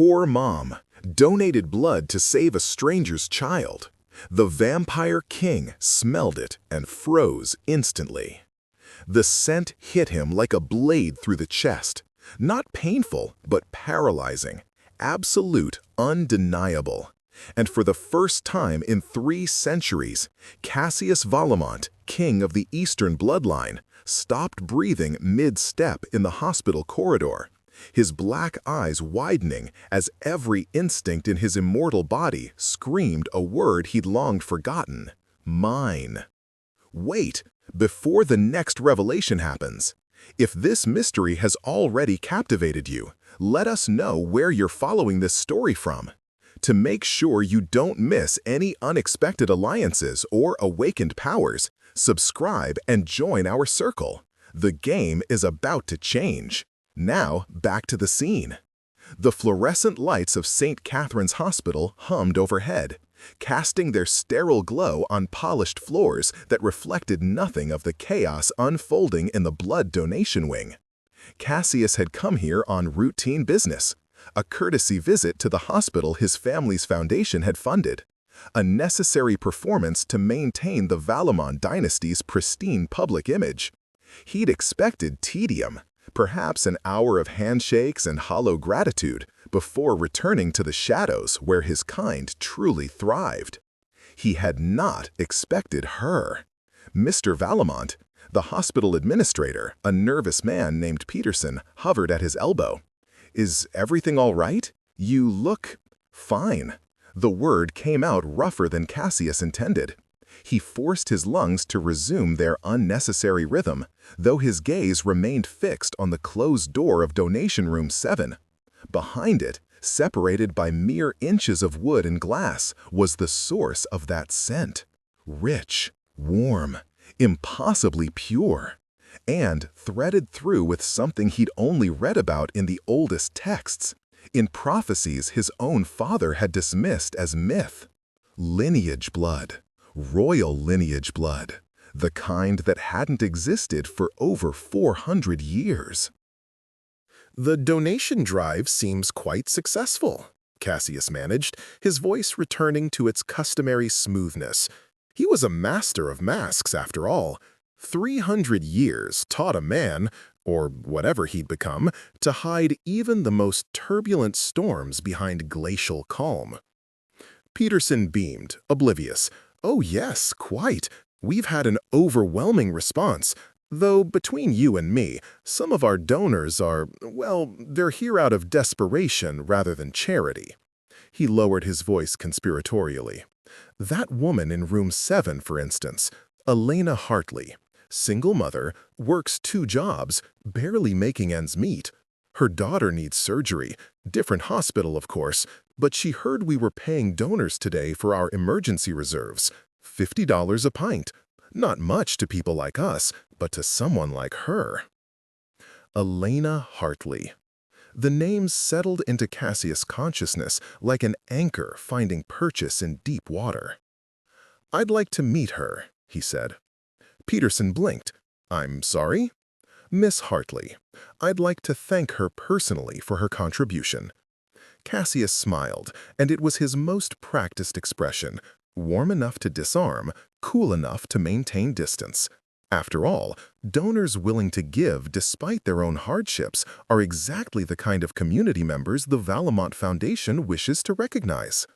poor mom donated blood to save a stranger's child. The vampire king smelled it and froze instantly. The scent hit him like a blade through the chest. Not painful, but paralyzing. Absolute, undeniable. And for the first time in 3 centuries, Cassius Vallemont, king of the Eastern bloodline, stopped breathing mid-step in the hospital corridor, his black eyes widening as every instinct in his immortal body screamed a word he'd long forgotten: mine. Wait, before the next revelation happens. If this mystery has already captivated you, let us know where you're following this story from. To make sure you don't miss any unexpected alliances or awakened powers, subscribe and join our circle. The game is about to change. Now, back to the scene. The fluorescent lights of St. Catherine's Hospital hummed overhead, casting their sterile glow on polished floors that reflected nothing of the chaos unfolding in the blood donation wing. Cassius had come here on routine business, a courtesy visit to the hospital his family's foundation had funded, a necessary performance to maintain the Vallemont dynasty's pristine public image. He'd expected tedium, perhaps an hour of handshakes and hollow gratitude, before returning to the shadows where his kind truly thrived. He had not expected her. Mr. Vallemont, the hospital administrator, a nervous man named Peterson, hovered at his elbow. "Is everything all right? You look fine." The word came out rougher than Cassius intended. He forced his lungs to resume their unnecessary rhythm, though his gaze remained fixed on the closed door of Donation Room 7. Behind it, separated by mere inches of wood and glass, was the source of that scent. Rich, warm, impossibly pure, and threaded through with something he'd only read about in the oldest texts, in prophecies his own father had dismissed as myth. Lineage blood. Royal lineage blood, the kind that hadn't existed for over 400 years. "The donation drive seems quite successful," Cassius managed, his voice returning to its customary smoothness. He was a master of masks, after all. 300 years taught a man, or whatever he'd become, to hide even the most turbulent storms behind glacial calm. Peterson beamed, oblivious. "Oh yes, quite. We've had an overwhelming response. Though between you and me, some of our donors are, well, they're here out of desperation rather than charity." He lowered his voice conspiratorially. "That woman in room 7, for instance, Elena Hartley, single mother, works 2 jobs, barely making ends meet. Her daughter needs surgery, different hospital of course, but she heard we were paying donors today for our emergency reserves. $50 a pint. Not much to people like us, but to someone like her." Elena Hartley. The name settled into Cassius' consciousness like an anchor finding purchase in deep water. "I'd like to meet her," he said. Peterson blinked. "I'm sorry?" "Miss Hartley. I'd like to thank her personally for her contribution." Cassius smiled, and it was his most practiced expression, warm enough to disarm, cool enough to maintain distance. After all, donors willing to give despite their own hardships are exactly the kind of community members the Vallemont Foundation wishes to recognize.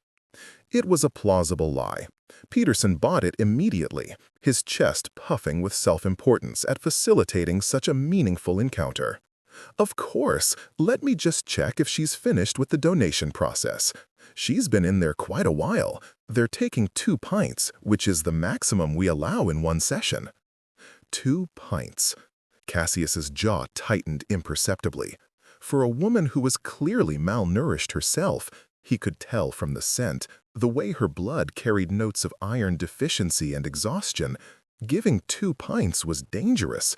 It was a plausible lie. Peterson bought it immediately, his chest puffing with self-importance at facilitating such a meaningful encounter. "Of course, let me just check if she's finished with the donation process. She's been in there quite a while. They're taking 2 pints, which is the maximum we allow in one session." 2 pints. Cassius's jaw tightened imperceptibly. For a woman who was clearly malnourished herself, he could tell from the scent, the way her blood carried notes of iron deficiency and exhaustion, giving 2 pints was dangerous.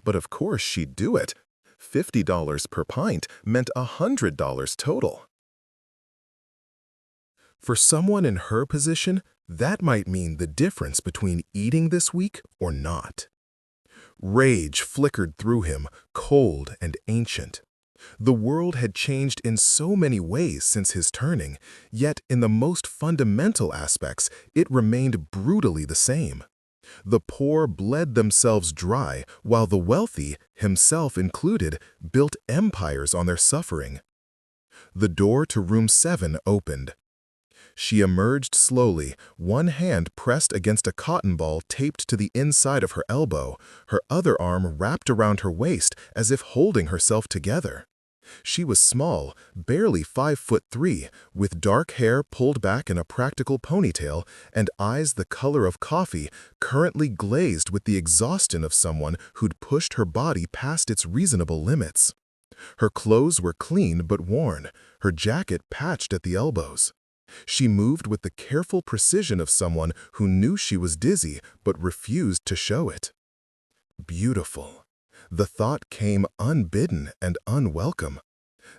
But of course she'd do it. $50 per pint meant $100 total. For someone in her position, that might mean the difference between eating this week or not. Rage flickered through him, cold and ancient. The world had changed in so many ways since his turning, yet in the most fundamental aspects, it remained brutally the same. The poor bled themselves dry, while the wealthy, himself included, built empires on their suffering. The door to room 7 opened. She emerged slowly, one hand pressed against a cotton ball taped to the inside of her elbow, her other arm wrapped around her waist as if holding herself together. She was small, barely 5'3", with dark hair pulled back in a practical ponytail and eyes the color of coffee, currently glazed with the exhaustion of someone who'd pushed her body past its reasonable limits. Her clothes were clean but worn, her jacket patched at the elbows. She moved with the careful precision of someone who knew she was dizzy but refused to show it. Beautiful. The thought came unbidden and unwelcome.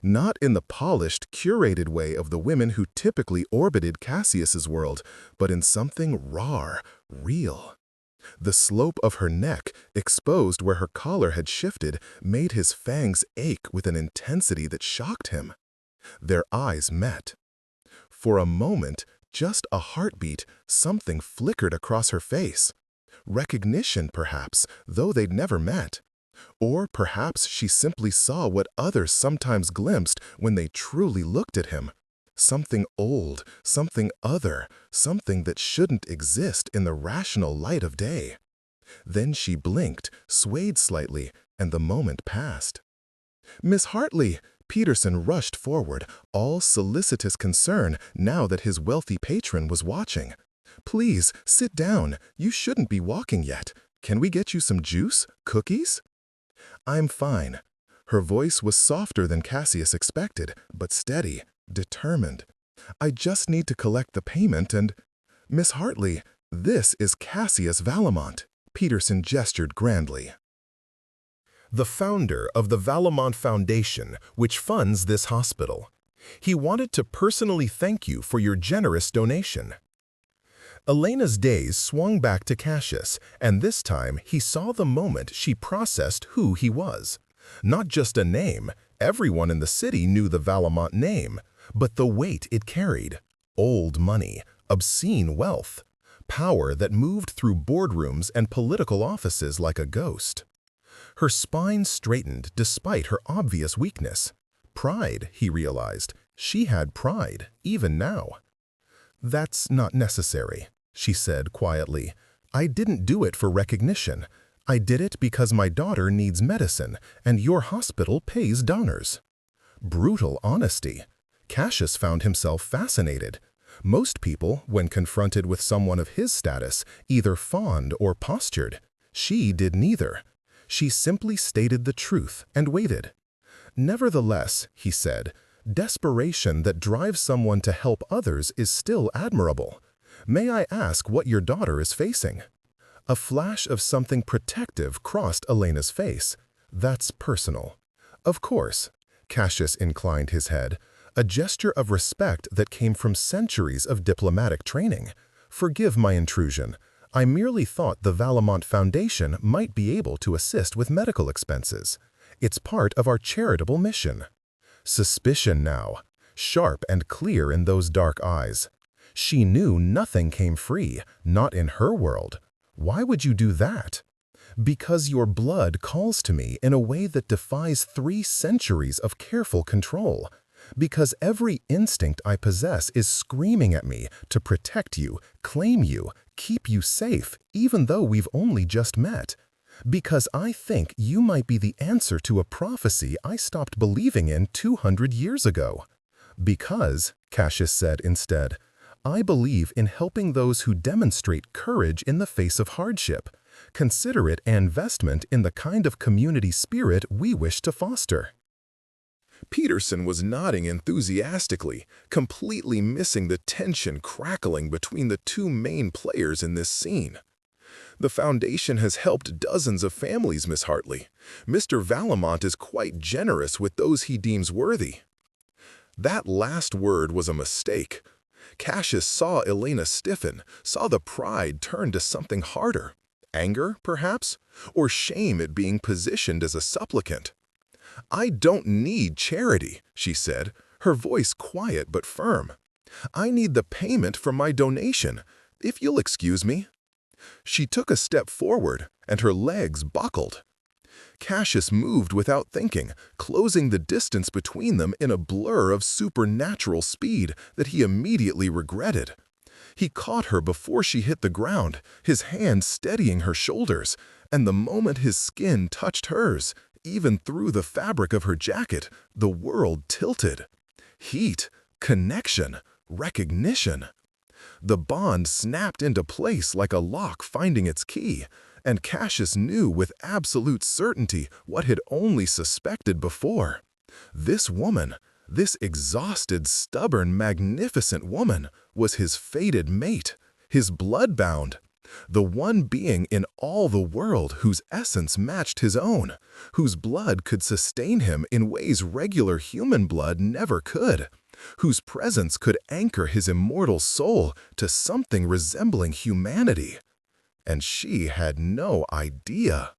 Not in the polished, curated way of the women who typically orbited Cassius's world, but in something raw, real. The slope of her neck, exposed where her collar had shifted, made his fangs ache with an intensity that shocked him. Their eyes met. For a moment, just a heartbeat, something flickered across her face. Recognition, perhaps, though they'd never met. Or perhaps she simply saw what others sometimes glimpsed when they truly looked at him. Something old, something other, something that shouldn't exist in the rational light of day. Then she blinked, swayed slightly, and the moment passed. "Miss Hartley!" Peterson rushed forward, all solicitous concern now that his wealthy patron was watching. "Please, sit down. You shouldn't be walking yet. Can we get you some juice? Cookies?" "I'm fine." Her voice was softer than Cassius expected, but steady, determined. "I just need to collect the payment and—" "Miss Hartley, this is Cassius Vallemont." Peterson gestured grandly. "The founder of the Vallemont Foundation, which funds this hospital. He wanted to personally thank you for your generous donation." Elena's days swung back to Cassius, and this time he saw the moment she processed who he was. Not just a name, everyone in the city knew the Vallemont name, but the weight it carried. Old money, obscene wealth, power that moved through boardrooms and political offices like a ghost. Her spine straightened despite her obvious weakness. Pride, he realized. She had pride, even now. "That's not necessary," she said quietly. "I didn't do it for recognition. I did it because my daughter needs medicine, and your hospital pays donors." Brutal honesty. Cassius found himself fascinated. Most people, when confronted with someone of his status, either fawned or postured. She did neither. She simply stated the truth and waited. "Nevertheless," he said, "desperation that drives someone to help others is still admirable. May I ask what your daughter is facing?" A flash of something protective crossed Elena's face. "That's personal." "Of course." Cassius inclined his head, a gesture of respect that came from centuries of diplomatic training. "Forgive my intrusion. I merely thought the Vallemont Foundation might be able to assist with medical expenses. It's part of our charitable mission." Suspicion now, sharp and clear in those dark eyes. She knew nothing came free, not in her world. "Why would you do that?" "Because your blood calls to me in a way that defies 3 centuries of careful control. Because every instinct I possess is screaming at me to protect you, claim you, keep you safe, even though we've only just met. Because I think you might be the answer to a prophecy I stopped believing in 200 years ago. Because," Cassius said instead, "I believe in helping those who demonstrate courage in the face of hardship. Consider it an investment in the kind of community spirit we wish to foster." Peterson was nodding enthusiastically, completely missing the tension crackling between the 2 main players in this scene. "The foundation has helped dozens of families, Miss Hartley. Mr. Vallemont is quite generous with those he deems worthy." That last word was a mistake. Cassius saw Elena stiffen, saw the pride turn to something harder. Anger, perhaps? Or shame at being positioned as a supplicant? "I don't need charity," she said, her voice quiet but firm. "I need the payment for my donation, if you'll excuse me." She took a step forward, and her legs buckled. Cassius moved without thinking, closing the distance between them in a blur of supernatural speed that he immediately regretted. He caught her before she hit the ground, his hand steadying her shoulders, and the moment his skin touched hers, even through the fabric of her jacket, the world tilted. Heat, connection, recognition. The bond snapped into place like a lock finding its key, and Cassius knew with absolute certainty what he'd only suspected before. This woman, this exhausted, stubborn, magnificent woman, was his fated mate, his bloodbound, the one being in all the world whose essence matched his own, whose blood could sustain him in ways regular human blood never could, whose presence could anchor his immortal soul to something resembling humanity. And she had no idea.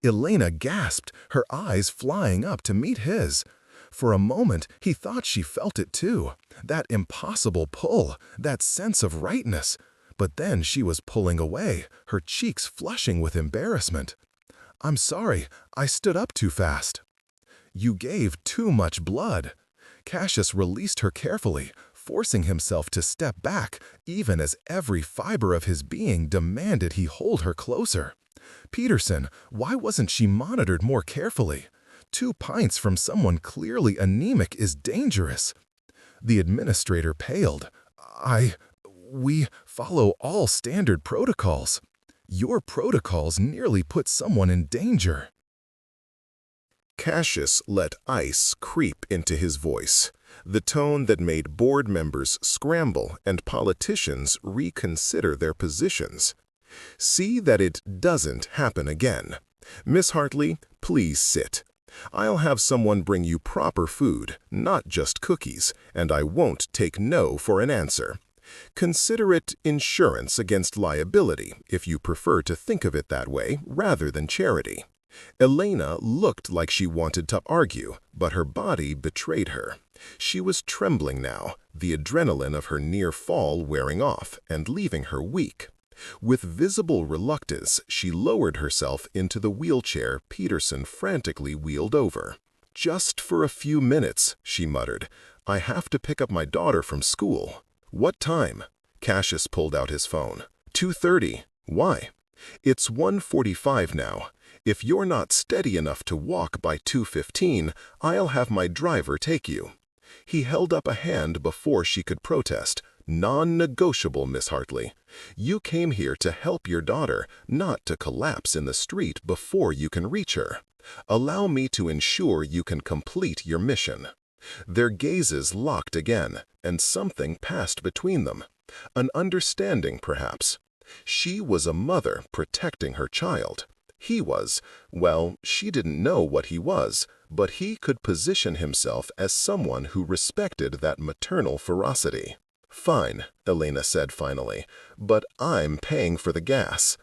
Elena gasped, her eyes flying up to meet his. For a moment, he thought she felt it too, that impossible pull, that sense of rightness. But then she was pulling away, her cheeks flushing with embarrassment. "I'm sorry, I stood up too fast." "You gave too much blood." Cassius released her carefully, forcing himself to step back, even as every fiber of his being demanded he hold her closer. Peterson, why wasn't she monitored more carefully? 2 pints from someone clearly anemic is dangerous. The administrator paled. We follow all standard protocols. Your protocols nearly put someone in danger." Cassius let ice creep into his voice, the tone that made board members scramble and politicians reconsider their positions. "See that it doesn't happen again. Miss Hartley, please sit. I'll have someone bring you proper food, not just cookies, and I won't take no for an answer. Consider it insurance against liability, if you prefer to think of it that way, rather than charity." Elena looked like she wanted to argue, but her body betrayed her. She was trembling now, the adrenaline of her near fall wearing off and leaving her weak. With visible reluctance, she lowered herself into the wheelchair Peterson frantically wheeled over. "Just for a few minutes," she muttered. "I have to pick up my daughter from school." "What time?" Cassius pulled out his phone. 2:30. Why? "It's 1:45 now. If you're not steady enough to walk by 2:15, I'll have my driver take you." He held up a hand before she could protest. "Non-negotiable, Miss Hartley. You came here to help your daughter, not to collapse in the street before you can reach her. Allow me to ensure you can complete your mission." Their gazes locked again, and something passed between them. An understanding, perhaps. She was a mother protecting her child. He was, well, she didn't know what he was, but he could position himself as someone who respected that maternal ferocity. "Fine," Elena said finally, "but I'm paying for the gas."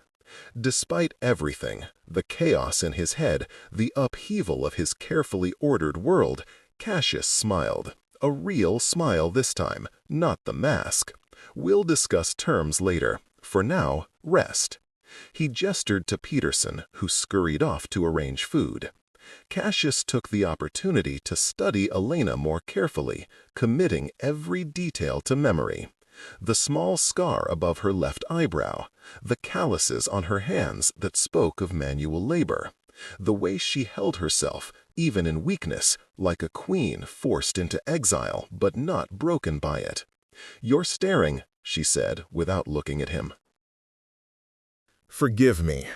Despite everything, the chaos in his head, the upheaval of his carefully ordered world, Cassius smiled. A real smile this time, not the mask. "We'll discuss terms later. For now, rest." He gestured to Peterson, who scurried off to arrange food. Cassius took the opportunity to study Elena more carefully, committing every detail to memory. The small scar above her left eyebrow, the calluses on her hands that spoke of manual labor, the way she held herself, even in weakness, like a queen forced into exile but not broken by it. "You're staring," she said without looking at him. "Forgive me.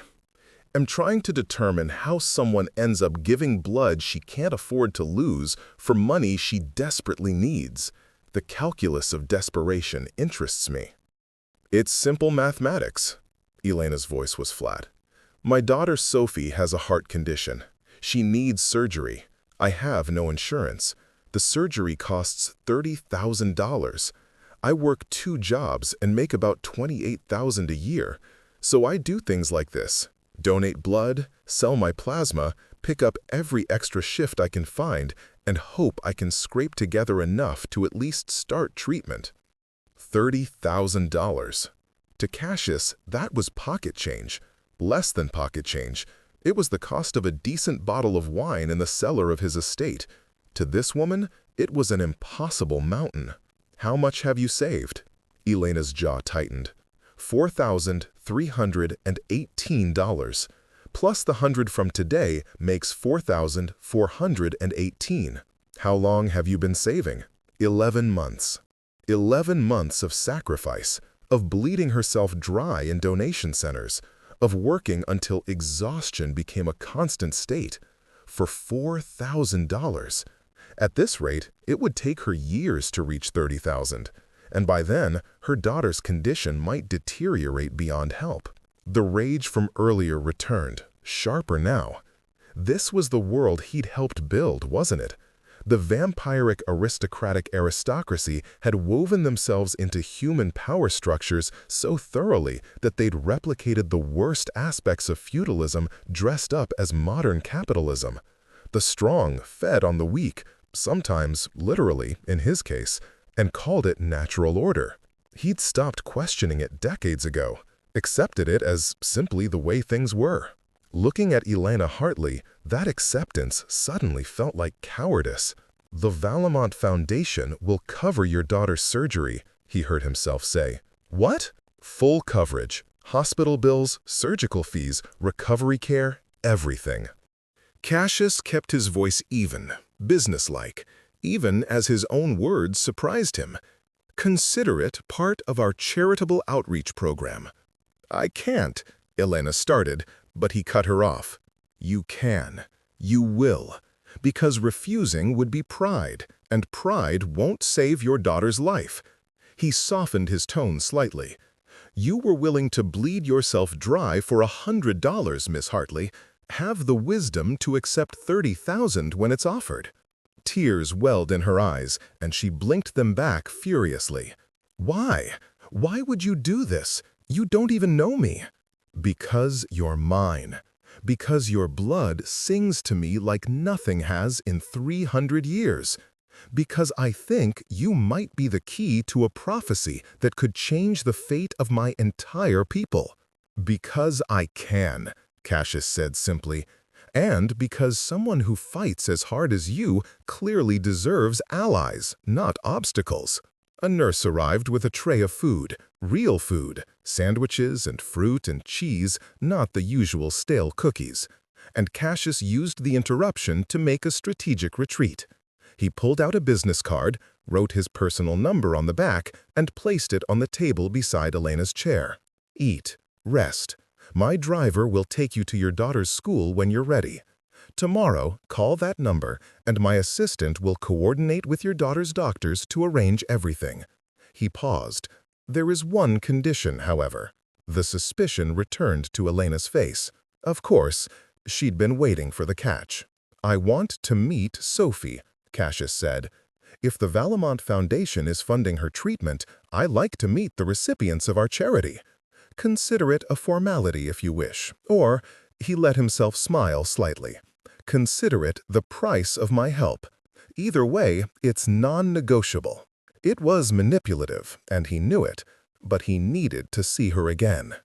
I'm trying to determine how someone ends up giving blood she can't afford to lose for money she desperately needs. The calculus of desperation interests me." "It's simple mathematics." Elena's voice was flat. "My daughter Sophie has a heart condition. She needs surgery. I have no insurance. The surgery costs $30,000. I work 2 jobs and make about $28,000 a year. So I do things like this: donate blood, sell my plasma, pick up every extra shift I can find and hope I can scrape together enough to at least start treatment. $30,000. To Cassius, that was pocket change. Less than pocket change. It was the cost of a decent bottle of wine in the cellar of his estate. To this woman, it was an impossible mountain. How much have you saved? Elena's jaw tightened. $4,318. Plus the 100 from today makes $4,418. How long have you been saving? 11 months. 11 months of sacrifice, of bleeding herself dry in donation centers, of working until exhaustion became a constant state, for $4,000. At this rate, it would take her years to reach $30,000, and by then, her daughter's condition might deteriorate beyond help. The rage from earlier returned, sharper now. This was the world he'd helped build, wasn't it? The vampiric aristocracy had woven themselves into human power structures so thoroughly that they'd replicated the worst aspects of feudalism dressed up as modern capitalism. The strong fed on the weak, sometimes literally in his case, and called it natural order. He'd stopped questioning it decades ago, accepted it as simply the way things were. Looking at Elena Hartley, that acceptance suddenly felt like cowardice. "The Valamont Foundation will cover your daughter's surgery," he heard himself say. "What?" "Full coverage. Hospital bills, surgical fees, recovery care, everything." Cassius kept his voice even, businesslike, even as his own words surprised him. "Consider it part of our charitable outreach program." "I can't," Elena started, but he cut her off. "You can. You will. Because refusing would be pride, and pride won't save your daughter's life." He softened his tone slightly. "You were willing to bleed yourself dry for $100, Miss Hartley. Have the wisdom to accept $30,000 when it's offered." Tears welled in her eyes, and she blinked them back furiously. "Why? Why would you do this? You don't even know me." "Because you're mine. Because your blood sings to me like nothing has in 300 years. Because I think you might be the key to a prophecy that could change the fate of my entire people." "Because I can," Cassius said simply. "And because someone who fights as hard as you clearly deserves allies, not obstacles." A nurse arrived with a tray of food, real food, sandwiches and fruit and cheese, not the usual stale cookies. And Cassius used the interruption to make a strategic retreat. He pulled out a business card, wrote his personal number on the back, and placed it on the table beside Elena's chair. "Eat. Rest. My driver will take you to your daughter's school when you're ready. Tomorrow, call that number, and my assistant will coordinate with your daughter's doctors to arrange everything." He paused. "There is one condition, however." The suspicion returned to Elena's face. Of course, she'd been waiting for the catch. "I want to meet Sophie," Cassius said. "If the Valamont Foundation is funding her treatment, I like to meet the recipients of our charity. Consider it a formality if you wish, or," he let himself smile slightly, "consider it the price of my help. Either way, it's non-negotiable." It was manipulative, and he knew it, but he needed to see her again.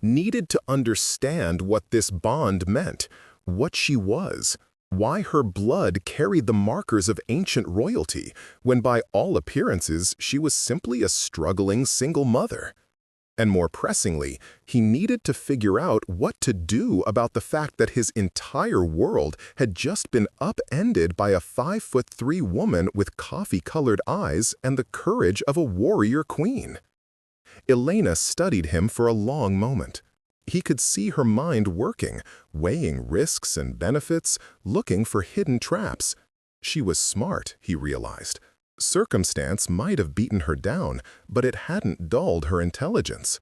Needed to understand what this bond meant, what she was, why her blood carried the markers of ancient royalty, when by all appearances she was simply a struggling single mother. And more pressingly, he needed to figure out what to do about the fact that his entire world had just been upended by a 5'3" woman with coffee-colored eyes and the courage of a warrior queen. Elena studied him for a long moment. He could see her mind working, weighing risks and benefits, looking for hidden traps. She was smart, he realized. Circumstance might have beaten her down, but it hadn't dulled her intelligence.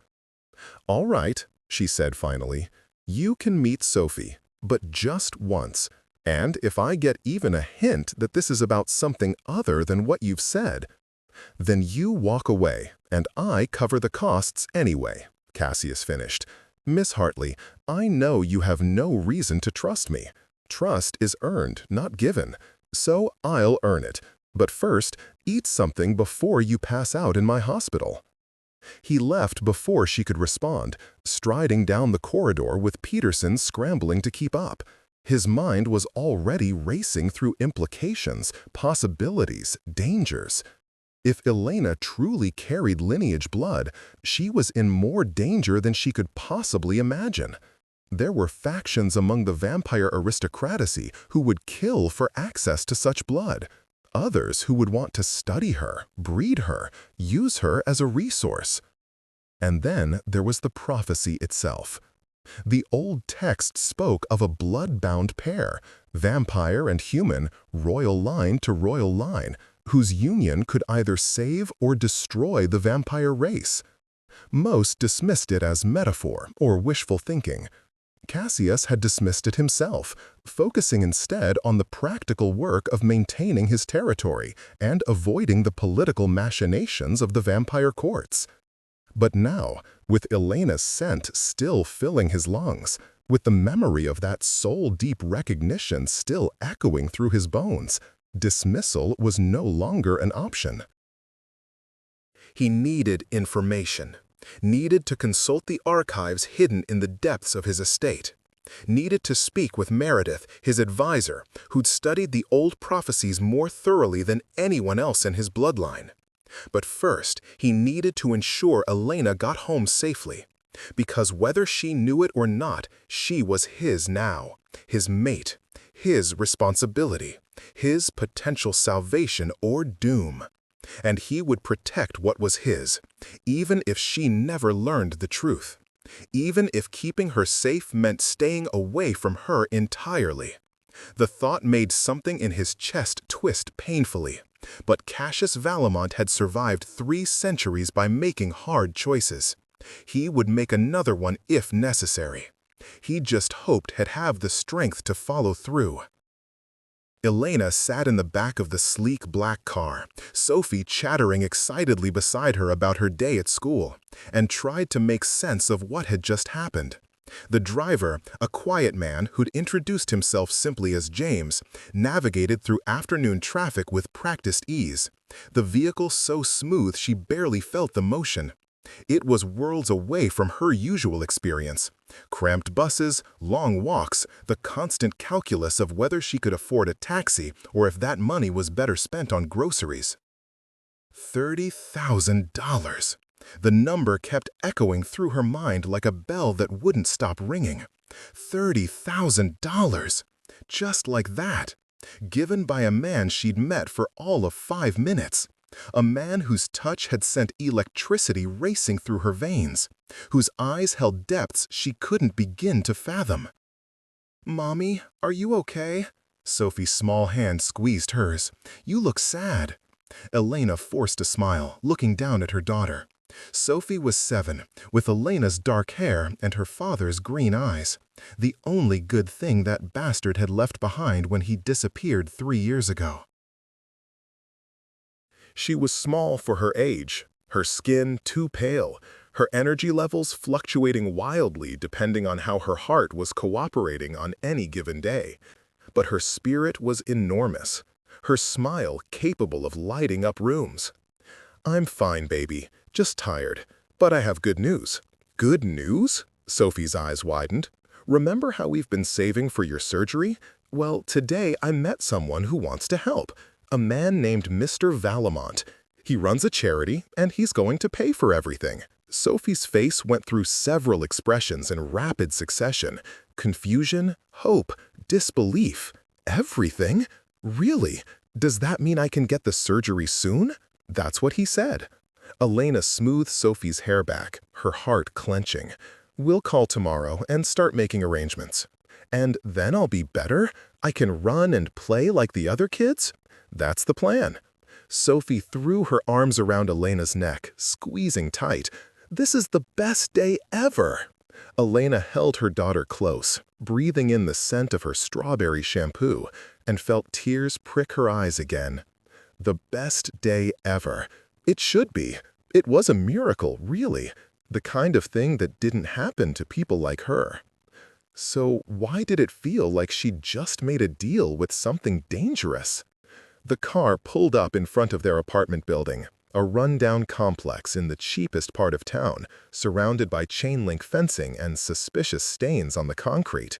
"All right," she said finally, "you can meet Sophie, but just once. And if I get even a hint that this is about something other than what you've said, then you walk away, and I cover the costs anyway," Cassius finished. Miss Hartley, I know you have no reason to trust me. Trust is earned, not given. So I'll earn it. But first, eat something before you pass out in my hospital." He left before she could respond, striding down the corridor with Peterson scrambling to keep up. His mind was already racing through implications, possibilities, dangers. If Elena truly carried lineage blood, she was in more danger than she could possibly imagine. There were factions among the vampire aristocracy who would kill for access to such blood. Others who would want to study her, breed her, use her as a resource. And then there was the prophecy itself. The old text spoke of a blood-bound pair, vampire and human, royal line to royal line, whose union could either save or destroy the vampire race. Most dismissed it as metaphor or wishful thinking. Cassius had dismissed it himself, focusing instead on the practical work of maintaining his territory and avoiding the political machinations of the vampire courts. But now, with Elena's scent still filling his lungs, with the memory of that soul-deep recognition still echoing through his bones, dismissal was no longer an option. He needed information, needed to consult the archives hidden in the depths of his estate, needed to speak with Meredith, his advisor, who'd studied the old prophecies more thoroughly than anyone else in his bloodline. But first, he needed to ensure Elena got home safely, because whether she knew it or not, she was his now, his mate, his responsibility, his potential salvation or doom. And he would protect what was his, even if she never learned the truth, even if keeping her safe meant staying away from her entirely. The thought made something in his chest twist painfully, but Cassius Valamont had survived 3 centuries by making hard choices. He would make another one if necessary. He just hoped he'd have the strength to follow through. Elena sat in the back of the sleek black car, Sophie chattering excitedly beside her about her day at school, and tried to make sense of what had just happened. The driver, a quiet man who'd introduced himself simply as James, navigated through afternoon traffic with practiced ease, the vehicle so smooth she barely felt the motion. It was worlds away from her usual experience. Cramped buses, long walks, the constant calculus of whether she could afford a taxi or if that money was better spent on groceries. $30,000. The number kept echoing through her mind like a bell that wouldn't stop ringing. $30,000. Just like that. Given by a man she'd met for all of 5 minutes. A man whose touch had sent electricity racing through her veins, whose eyes held depths she couldn't begin to fathom. "Mommy, are you okay?" Sophie's small hand squeezed hers. "You look sad." Elena forced a smile, looking down at her daughter. Sophie was 7, with Elena's dark hair and her father's green eyes. The only good thing that bastard had left behind when he disappeared 3 years ago. She was small for her age, her skin too pale, her energy levels fluctuating wildly depending on how her heart was cooperating on any given day. But her spirit was enormous, her smile capable of lighting up rooms. "I'm fine, baby, just tired, but I have good news." "Good news?" Sophie's eyes widened. "Remember how we've been saving for your surgery? Well, today I met someone who wants to help. A man named Mr. Valamont. He runs a charity, and he's going to pay for everything." Sophie's face went through several expressions in rapid succession. Confusion, hope, disbelief. Everything? Really? Does that mean I can get the surgery soon? That's what he said. Elena smoothed Sophie's hair back, her heart clenching. "We'll call tomorrow and start making arrangements. And then I'll be better? I can run and play like the other kids?" "That's the plan." Sophie threw her arms around Elena's neck, squeezing tight. "This is the best day ever." Elena held her daughter close, breathing in the scent of her strawberry shampoo, and felt tears prick her eyes again. The best day ever. It should be. It was a miracle, really. The kind of thing that didn't happen to people like her. So why did it feel like she'd just made a deal with something dangerous? The car pulled up in front of their apartment building, a run-down complex in the cheapest part of town, surrounded by chain-link fencing and suspicious stains on the concrete.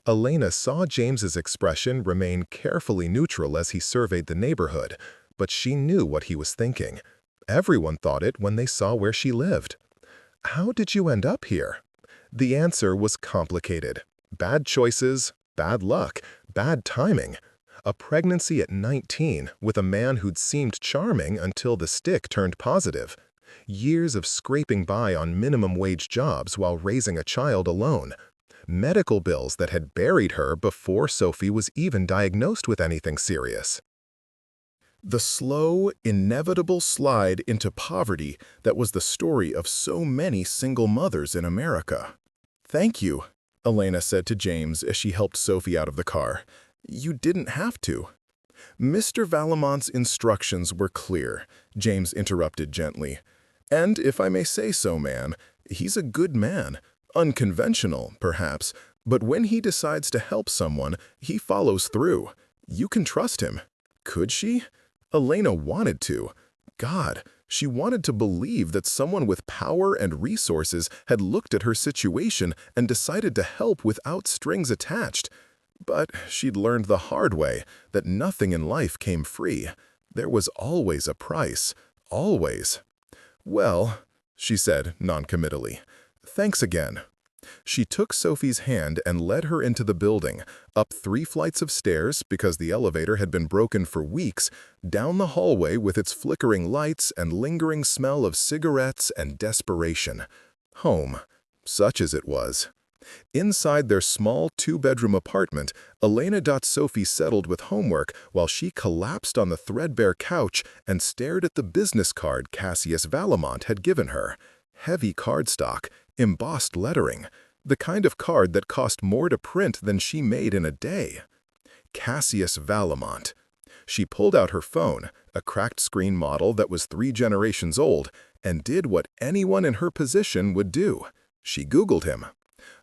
Elena saw James's expression remain carefully neutral as he surveyed the neighborhood, but she knew what he was thinking. Everyone thought it when they saw where she lived. How did you end up here? The answer was complicated. Bad choices, bad luck, bad timing. A pregnancy at 19 with a man who'd seemed charming until the stick turned positive. Years of scraping by on minimum wage jobs while raising a child alone. Medical bills that had buried her before Sophie was even diagnosed with anything serious. The slow, inevitable slide into poverty that was the story of so many single mothers in America. "Thank you," Elena said to James as she helped Sophie out of the car. "You didn't have to." "Mr. Valamont's instructions were clear," James interrupted gently. "And if I may say so, ma'am, he's a good man. Unconventional, perhaps, but when he decides to help someone, he follows through. You can trust him." Could she? Elena wanted to. God, she wanted to believe that someone with power and resources had looked at her situation and decided to help without strings attached. But she'd learned the hard way that nothing in life came free. There was always a price. Always. "Well," she said noncommittally, "thanks again." She took Sophie's hand and led her into the building, up 3 flights of stairs because the elevator had been broken for weeks, down the hallway with its flickering lights and lingering smell of cigarettes and desperation. Home, such as it was. Inside their small 2-bedroom apartment, Elena got Sophie settled with homework while she collapsed on the threadbare couch and stared at the business card Cassius Valamont had given her. Heavy cardstock, embossed lettering, the kind of card that cost more to print than she made in a day. Cassius Valamont. She pulled out her phone, a cracked screen model that was 3 generations old, and did what anyone in her position would do. She Googled him.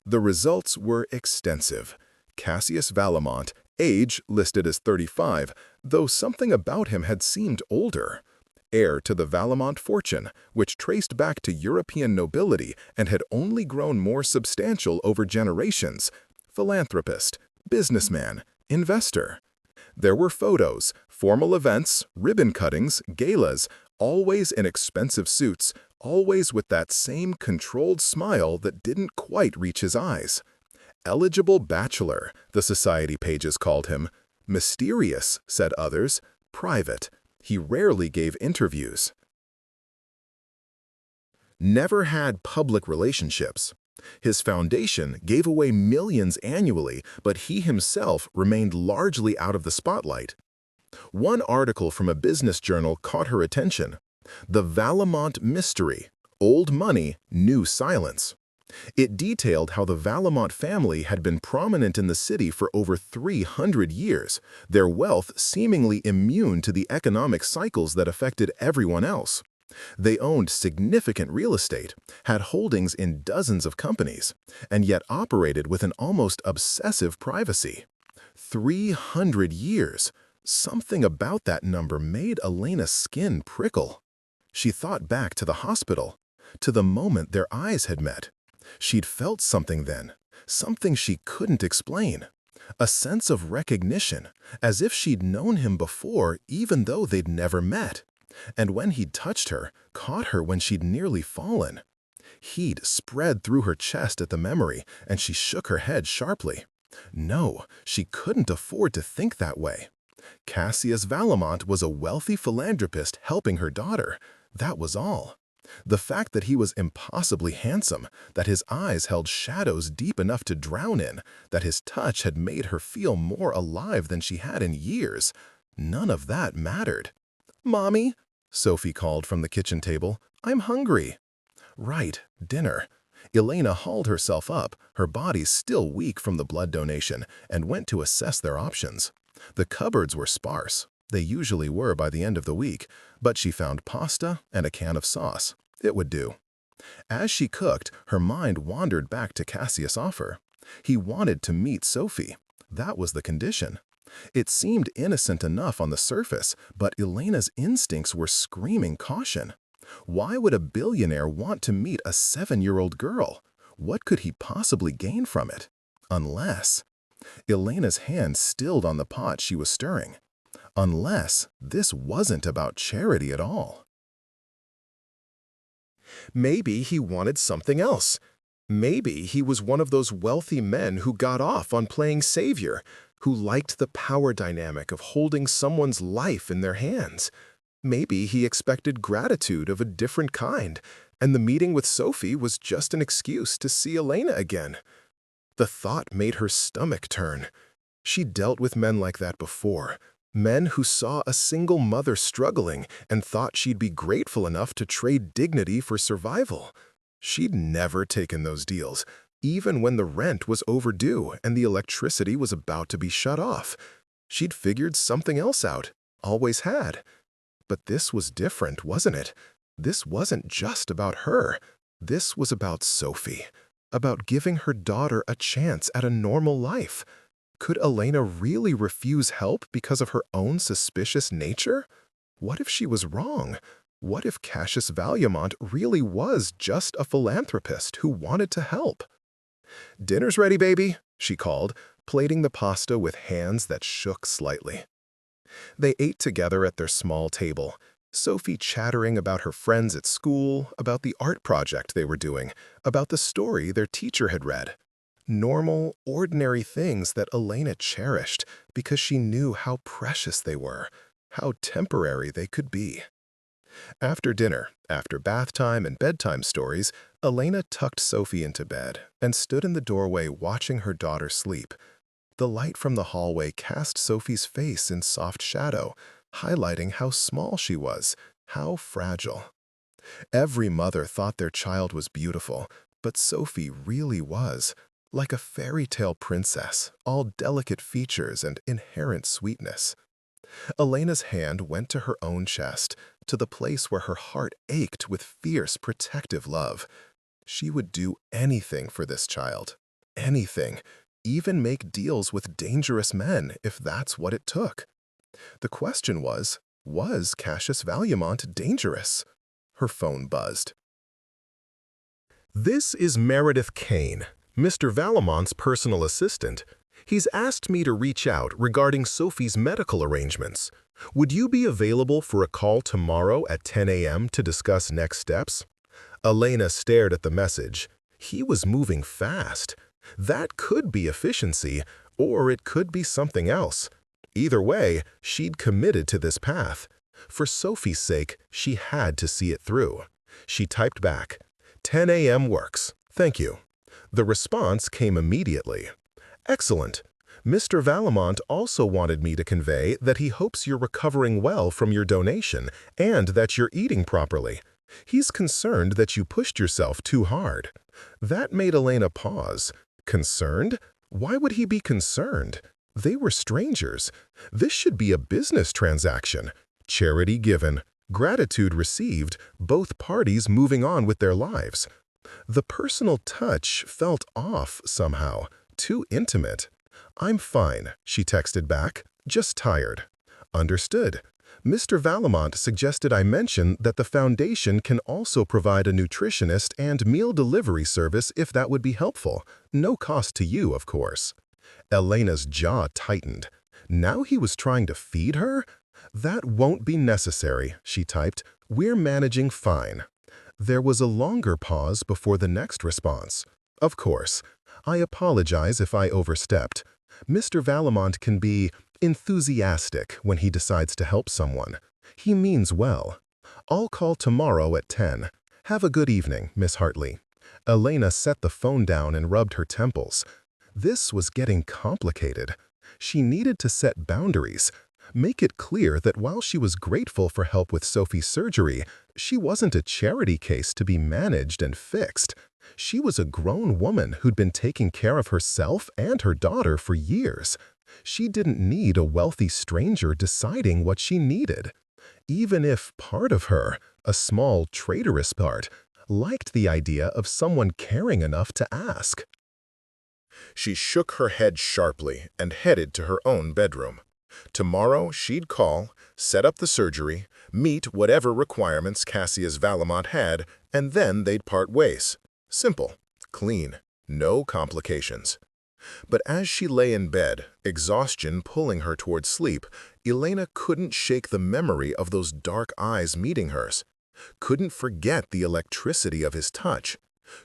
The results were extensive. Cassius Valamont, age listed as 35, though something about him had seemed older. Heir to the Valamont fortune, which traced back to European nobility and had only grown more substantial over generations. Philanthropist, businessman, investor. There were photos, formal events, ribbon cuttings, galas, always in expensive suits, always with that same controlled smile that didn't quite reach his eyes. Eligible bachelor, the society pages called him. Mysterious, said others. Private. He rarely gave interviews. Never had public relationships. His foundation gave away millions annually, but he himself remained largely out of the spotlight. One article from a business journal caught her attention. The Valamont Mystery, Old Money, New Silence. It detailed how the Valamont family had been prominent in the city for over 300 years, their wealth seemingly immune to the economic cycles that affected everyone else. They owned significant real estate, had holdings in dozens of companies, and yet operated with an almost obsessive privacy. 300 years. Something about that number made Elena's skin prickle. She thought back to the hospital, to the moment their eyes had met. She'd felt something then, something she couldn't explain. A sense of recognition, as if she'd known him before even though they'd never met. And when he'd touched her, caught her when she'd nearly fallen. Heat spread through her chest at the memory, and she shook her head sharply. No, she couldn't afford to think that way. Cassius Valamont was a wealthy philanthropist helping her daughter. That was all. The fact that he was impossibly handsome, that his eyes held shadows deep enough to drown in, that his touch had made her feel more alive than she had in years, none of that mattered. "Mommy," Sophie called from the kitchen table, "I'm hungry." Right, dinner. Elena hauled herself up, her body still weak from the blood donation, and went to assess their options. The cupboards were sparse. They usually were by the end of the week, but she found pasta and a can of sauce. It would do. As she cooked, her mind wandered back to Cassius' offer. He wanted to meet Sophie. That was the condition. It seemed innocent enough on the surface, but Elena's instincts were screaming caution. Why would a billionaire want to meet a 7-year-old girl? What could he possibly gain from it? Unless... Elena's hand stilled on the pot she was stirring. Unless this wasn't about charity at all. Maybe he wanted something else. Maybe he was one of those wealthy men who got off on playing savior, who liked the power dynamic of holding someone's life in their hands. Maybe he expected gratitude of a different kind, and the meeting with Sophie was just an excuse to see Elena again. The thought made her stomach turn. She dealt with men like that before. Men who saw a single mother struggling and thought she'd be grateful enough to trade dignity for survival. She'd never taken those deals, even when the rent was overdue and the electricity was about to be shut off. She'd figured something else out, always had. But this was different, wasn't it? This wasn't just about her. This was about Sophie, about giving her daughter a chance at a normal life. Could Elena really refuse help because of her own suspicious nature? What if she was wrong? What if Cassius Valuemont really was just a philanthropist who wanted to help? "Dinner's ready, baby," she called, plating the pasta with hands that shook slightly. They ate together at their small table, Sophie chattering about her friends at school, about the art project they were doing, about the story their teacher had read. Normal, ordinary things that Elena cherished because she knew how precious they were, how temporary they could be. After dinner, after bath time and bedtime stories, Elena tucked Sophie into bed and stood in the doorway watching her daughter sleep. The light from the hallway cast Sophie's face in soft shadow, highlighting how small she was, how fragile. Every mother thought their child was beautiful, but Sophie really was. Like a fairy tale princess, all delicate features and inherent sweetness. Elena's hand went to her own chest, to the place where her heart ached with fierce, protective love. She would do anything for this child. Anything. Even make deals with dangerous men if that's what it took. The question was Cassius Valuemont dangerous? Her phone buzzed. "This is Meredith Kane, Mr. Valuemont's personal assistant. He's asked me to reach out regarding Sophie's medical arrangements. Would you be available for a call tomorrow at 10 a.m. to discuss next steps?" Elena stared at the message. He was moving fast. That could be efficiency, or it could be something else. Either way, she'd committed to this path. For Sophie's sake, she had to see it through. She typed back, "10 a.m. works. Thank you." The response came immediately. "Excellent. Mr. Valuemont also wanted me to convey that he hopes you're recovering well from your donation and that you're eating properly. He's concerned that you pushed yourself too hard." That made Elena pause. Concerned? Why would he be concerned? They were strangers. This should be a business transaction. Charity given, gratitude received, both parties moving on with their lives. The personal touch felt off somehow, too intimate. "I'm fine," she texted back, "just tired." Understood. Mr. Valuemont suggested I mention that the foundation can also provide a nutritionist and meal delivery service if that would be helpful. No cost to you, of course. Elena's jaw tightened. Now he was trying to feed her? "That won't be necessary," she typed. "We're managing fine." There was a longer pause before the next response. "Of course. I apologize if I overstepped. Mr. Valuemont can be enthusiastic when he decides to help someone. He means well. I'll call tomorrow at 10. Have a good evening, Miss Hartley." Elena set the phone down and rubbed her temples. This was getting complicated. She needed to set boundaries. Make it clear that while she was grateful for help with Sophie's surgery, she wasn't a charity case to be managed and fixed. She was a grown woman who'd been taking care of herself and her daughter for years. She didn't need a wealthy stranger deciding what she needed. Even if part of her, a small traitorous part, liked the idea of someone caring enough to ask. She shook her head sharply and headed to her own bedroom. Tomorrow she'd call, set up the surgery, meet whatever requirements Cassius Valamont had, and then they'd part ways. Simple, clean, no complications. But as she lay in bed, exhaustion pulling her toward sleep, Elena couldn't shake the memory of those dark eyes meeting hers, couldn't forget the electricity of his touch,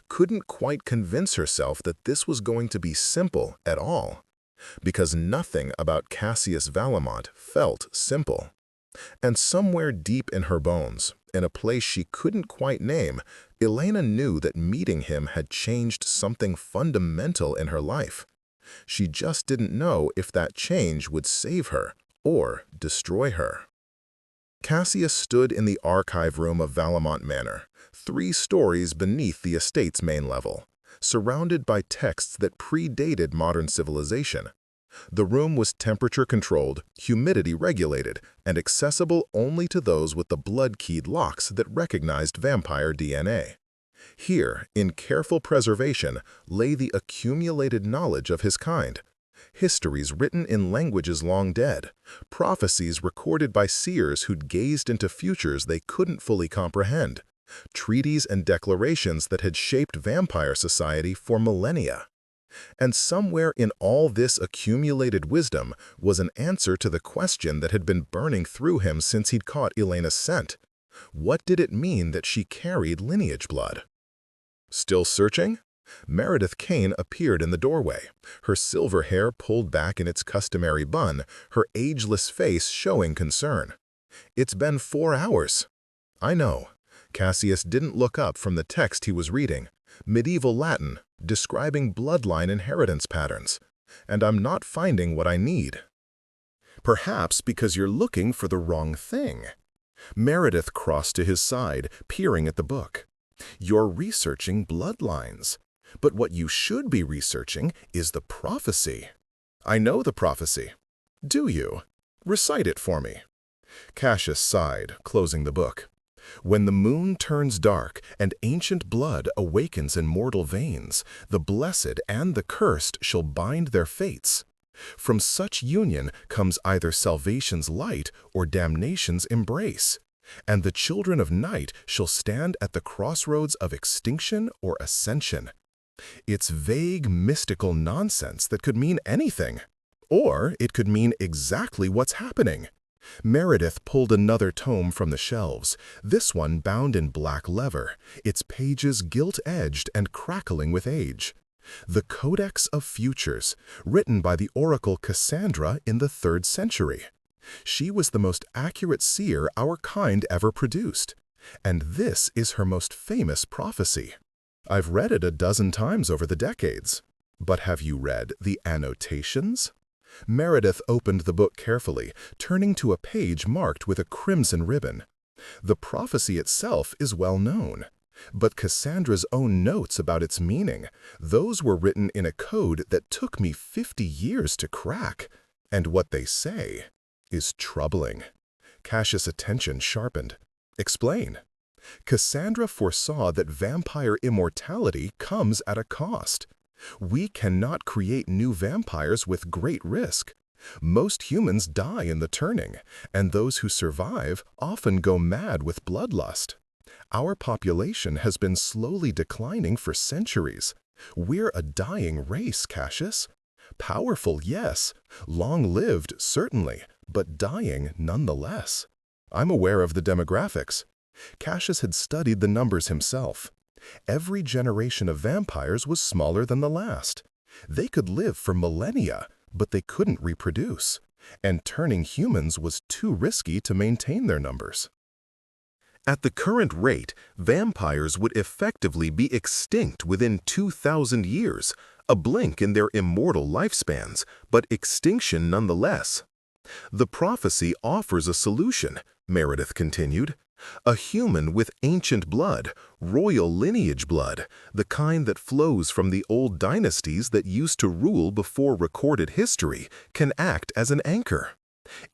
couldn't quite convince herself that this was going to be simple at all, because nothing about Cassius Valamont felt simple. And somewhere deep in her bones, in a place she couldn't quite name, Elena knew that meeting him had changed something fundamental in her life. She just didn't know if that change would save her or destroy her. Cassius stood in the archive room of Valamont Manor, 3 stories beneath the estate's main level, surrounded by texts that predated modern civilization. The room was temperature-controlled, humidity-regulated, and accessible only to those with the blood-keyed locks that recognized vampire DNA. Here, in careful preservation, lay the accumulated knowledge of his kind. Histories written in languages long dead, prophecies recorded by seers who'd gazed into futures they couldn't fully comprehend, treaties and declarations that had shaped vampire society for millennia. And somewhere in all this accumulated wisdom was an answer to the question that had been burning through him since he'd caught Elena's scent. What did it mean that she carried lineage blood? Still searching? Meredith Kane appeared in the doorway, her silver hair pulled back in its customary bun, her ageless face showing concern. "It's been 4 hours." "I know." Cassius didn't look up from the text he was reading. Medieval Latin, describing bloodline inheritance patterns. "And I'm not finding what I need." "Perhaps because you're looking for the wrong thing." Meredith crossed to his side, peering at the book. "You're researching bloodlines. But what you should be researching is the prophecy." "I know the prophecy." "Do you? Recite it for me." Cassius sighed, closing the book. "When the moon turns dark and ancient blood awakens in mortal veins, the blessed and the cursed shall bind their fates. From such union comes either salvation's light or damnation's embrace. And the children of night shall stand at the crossroads of extinction or ascension." It's vague, mystical nonsense that could mean anything. Or it could mean exactly what's happening. Meredith pulled another tome from the shelves, this one bound in black leather, its pages gilt-edged and crackling with age. The Codex of Futures, written by the oracle Cassandra in the 3rd century. She was the most accurate seer our kind ever produced. And this is her most famous prophecy. I've read it a dozen times over the decades. But have you read the annotations? Meredith opened the book carefully, turning to a page marked with a crimson ribbon. The prophecy itself is well known. But Cassandra's own notes about its meaning, those were written in a code that took me 50 years to crack. And what they say is troubling. Cassius' attention sharpened. "Explain." Cassandra foresaw that vampire immortality comes at a cost. We cannot create new vampires with great risk. Most humans die in the turning, and those who survive often go mad with bloodlust. Our population has been slowly declining for centuries. We're a dying race, Cassius. Powerful, yes. Long-lived, certainly, but dying nonetheless. I'm aware of the demographics. Cassius had studied the numbers himself. Every generation of vampires was smaller than the last. They could live for millennia, but they couldn't reproduce. And turning humans was too risky to maintain their numbers. At the current rate, vampires would effectively be extinct within 2,000 years, a blink in their immortal lifespans, but extinction nonetheless. The prophecy offers a solution, Meredith continued. A human with ancient blood, royal lineage blood, the kind that flows from the old dynasties that used to rule before recorded history, can act as an anchor.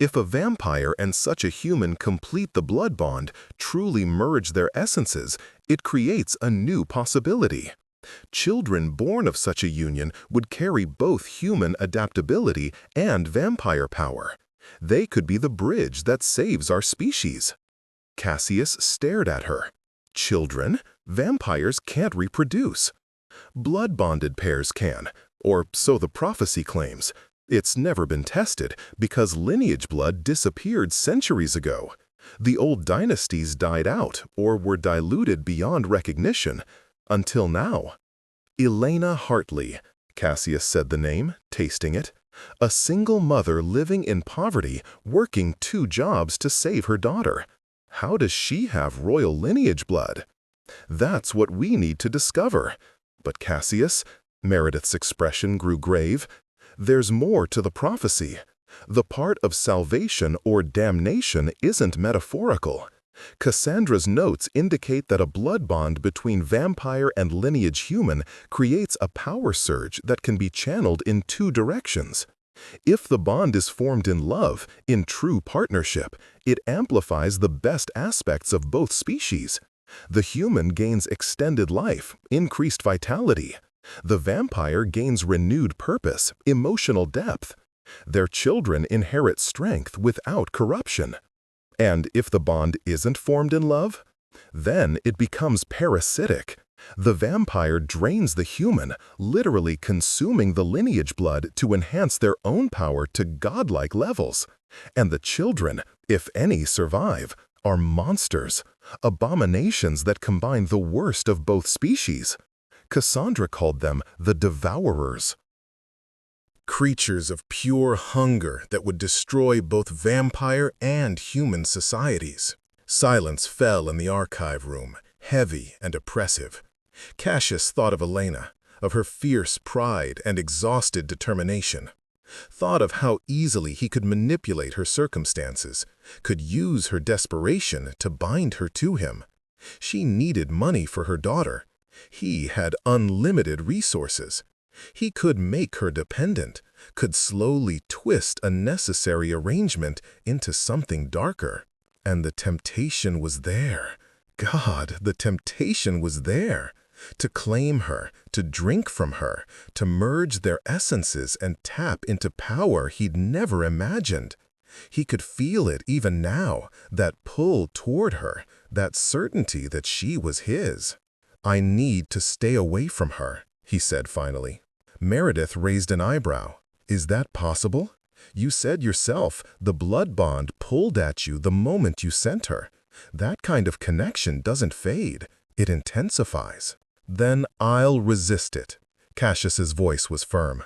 If a vampire and such a human complete the blood bond, truly merge their essences, It creates a new possibility. Children born of such a union would carry both human adaptability and vampire power. They could be the bridge that saves our species. Cassius stared at her. Children? Vampires can't reproduce. Blood-bonded pairs can, or so the prophecy claims. It's never been tested because lineage blood disappeared centuries ago. The old dynasties died out or were diluted beyond recognition, until now. Elena Hartley, Cassius said the name, tasting it. A single mother living in poverty, working 2 jobs to save her daughter. How does she have royal lineage blood? That's what we need to discover. But Cassius, Meredith's expression grew grave, there's more to the prophecy. The part of salvation or damnation isn't metaphorical. Cassandra's notes indicate that a blood bond between vampire and lineage human creates a power surge that can be channeled in 2 directions. If the bond is formed in love, in true partnership, it amplifies the best aspects of both species. The human gains extended life, increased vitality. The vampire gains renewed purpose, emotional depth. Their children inherit strength without corruption. And if the bond isn't formed in love, then it becomes parasitic. The vampire drains the human, literally consuming the lineage blood to enhance their own power to godlike levels. And the children, if any survive, are monsters, abominations that combine the worst of both species. Cassandra called them the Devourers. Creatures of pure hunger that would destroy both vampire and human societies. Silence fell in the archive room, heavy and oppressive. Cassius thought of Elena, of her fierce pride and exhausted determination. Thought of how easily he could manipulate her circumstances, could use her desperation to bind her to him. She needed money for her daughter. He had unlimited resources. He could make her dependent, could slowly twist a necessary arrangement into something darker. And the temptation was there. God, the temptation was there. To claim her, to drink from her, to merge their essences and tap into power he'd never imagined. He could feel it even now, that pull toward her, that certainty that she was his. "I need to stay away from her," he said finally. Meredith raised an eyebrow. "Is that possible? You said yourself the blood bond pulled at you the moment you sent her. That kind of connection doesn't fade. It intensifies." "Then I'll resist it." Cassius's voice was firm.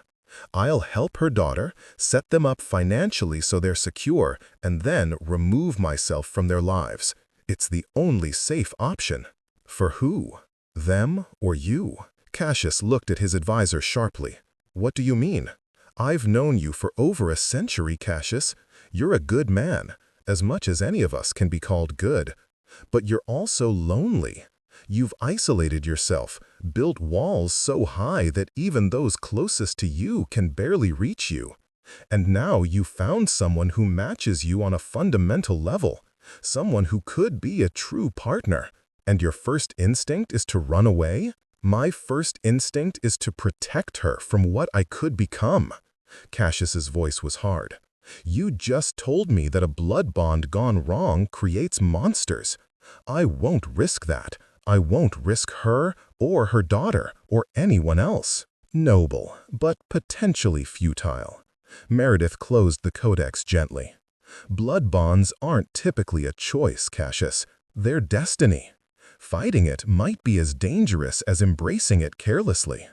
"I'll help her daughter, set them up financially so they're secure, and then remove myself from their lives. It's the only safe option." "For who? Them or you?" Cassius looked at his advisor sharply. "What do you mean? I've known you for over a century, Cassius. You're a good man, as much as any of us can be called good. But you're also lonely. You've isolated yourself, built walls so high that even those closest to you can barely reach you. And now you found someone who matches you on a fundamental level, someone who could be a true partner. And your first instinct is to run away? My first instinct is to protect her from what I could become." Cassius's voice was hard. "You just told me that a blood bond gone wrong creates monsters. I won't risk that. I won't risk her or her daughter or anyone else." Noble, but potentially futile. Meredith closed the codex gently. "Blood bonds aren't typically a choice, Cassius. They're destiny. Fighting it might be as dangerous as embracing it carelessly."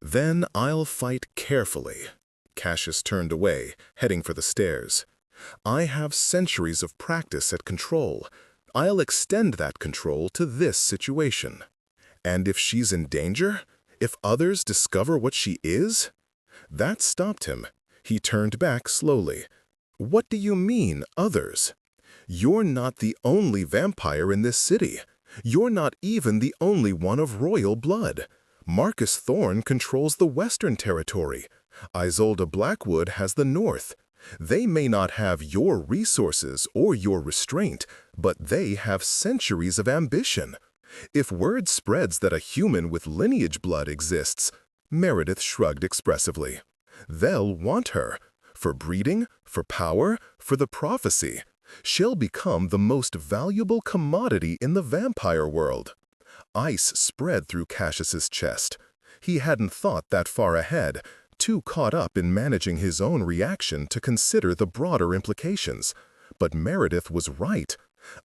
"Then I'll fight carefully." Cassius turned away, heading for the stairs. "I have centuries of practice at control. I'll extend that control to this situation. And if she's in danger? If others discover what she is?" That stopped him. He turned back slowly. "What do you mean, others? You're not the only vampire in this city. You're not even the only one of royal blood. Marcus Thorne controls the Western Territory. Isolde Blackwood has the North. They may not have your resources or your restraint, but they have centuries of ambition. If word spreads that a human with lineage blood exists, Meredith shrugged expressively. They'll want her. For breeding, for power, for the prophecy. She'll become the most valuable commodity in the vampire world. Ice spread through Cassius's chest. He hadn't thought that far ahead, too caught up in managing his own reaction to consider the broader implications. But Meredith was right.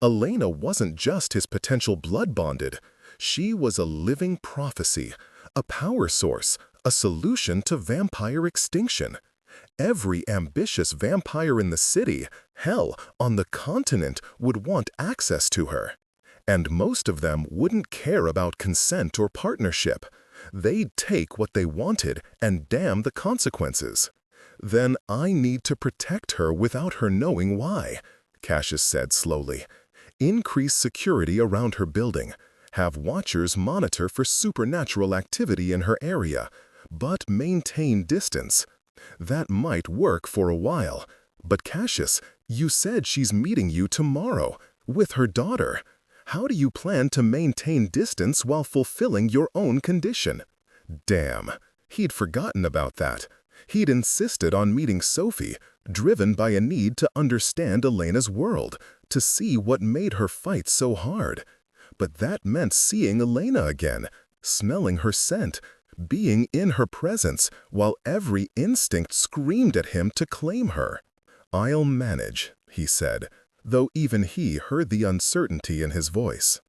Elena wasn't just his potential blood-bonded. She was a living prophecy, a power source, a solution to vampire extinction. Every ambitious vampire in the city, hell, on the continent, would want access to her. And most of them wouldn't care about consent or partnership. They'd take what they wanted and damn the consequences. Then I need to protect her without her knowing why, Cassius said slowly. Increase security around her building. Have watchers monitor for supernatural activity in her area, but maintain distance. That might work for a while. But Cassius, you said she's meeting you tomorrow, with her daughter. How do you plan to maintain distance while fulfilling your own condition? Damn, he'd forgotten about that. He'd insisted on meeting Sophie, driven by a need to understand Elena's world, to see what made her fight so hard. But that meant seeing Elena again, smelling her scent, being in her presence, while every instinct screamed at him to claim her. I'll manage, he said, though even he heard the uncertainty in his voice.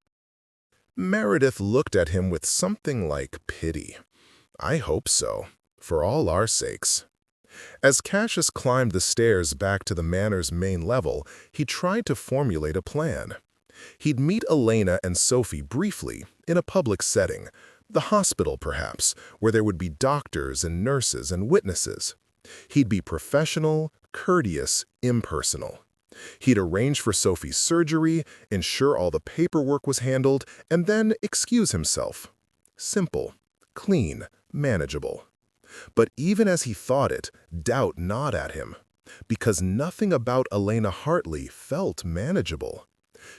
Meredith looked at him with something like pity. I hope so, for all our sakes. As Cassius climbed the stairs back to the manor's main level, he tried to formulate a plan. He'd meet Elena and Sophie briefly, in a public setting, the hospital perhaps, where there would be doctors and nurses and witnesses. He'd be professional, courteous, impersonal. He'd arrange for Sophie's surgery, ensure all the paperwork was handled, and then excuse himself. Simple, clean, manageable. But even as he thought it, doubt gnawed at him, because nothing about Elena Hartley felt manageable.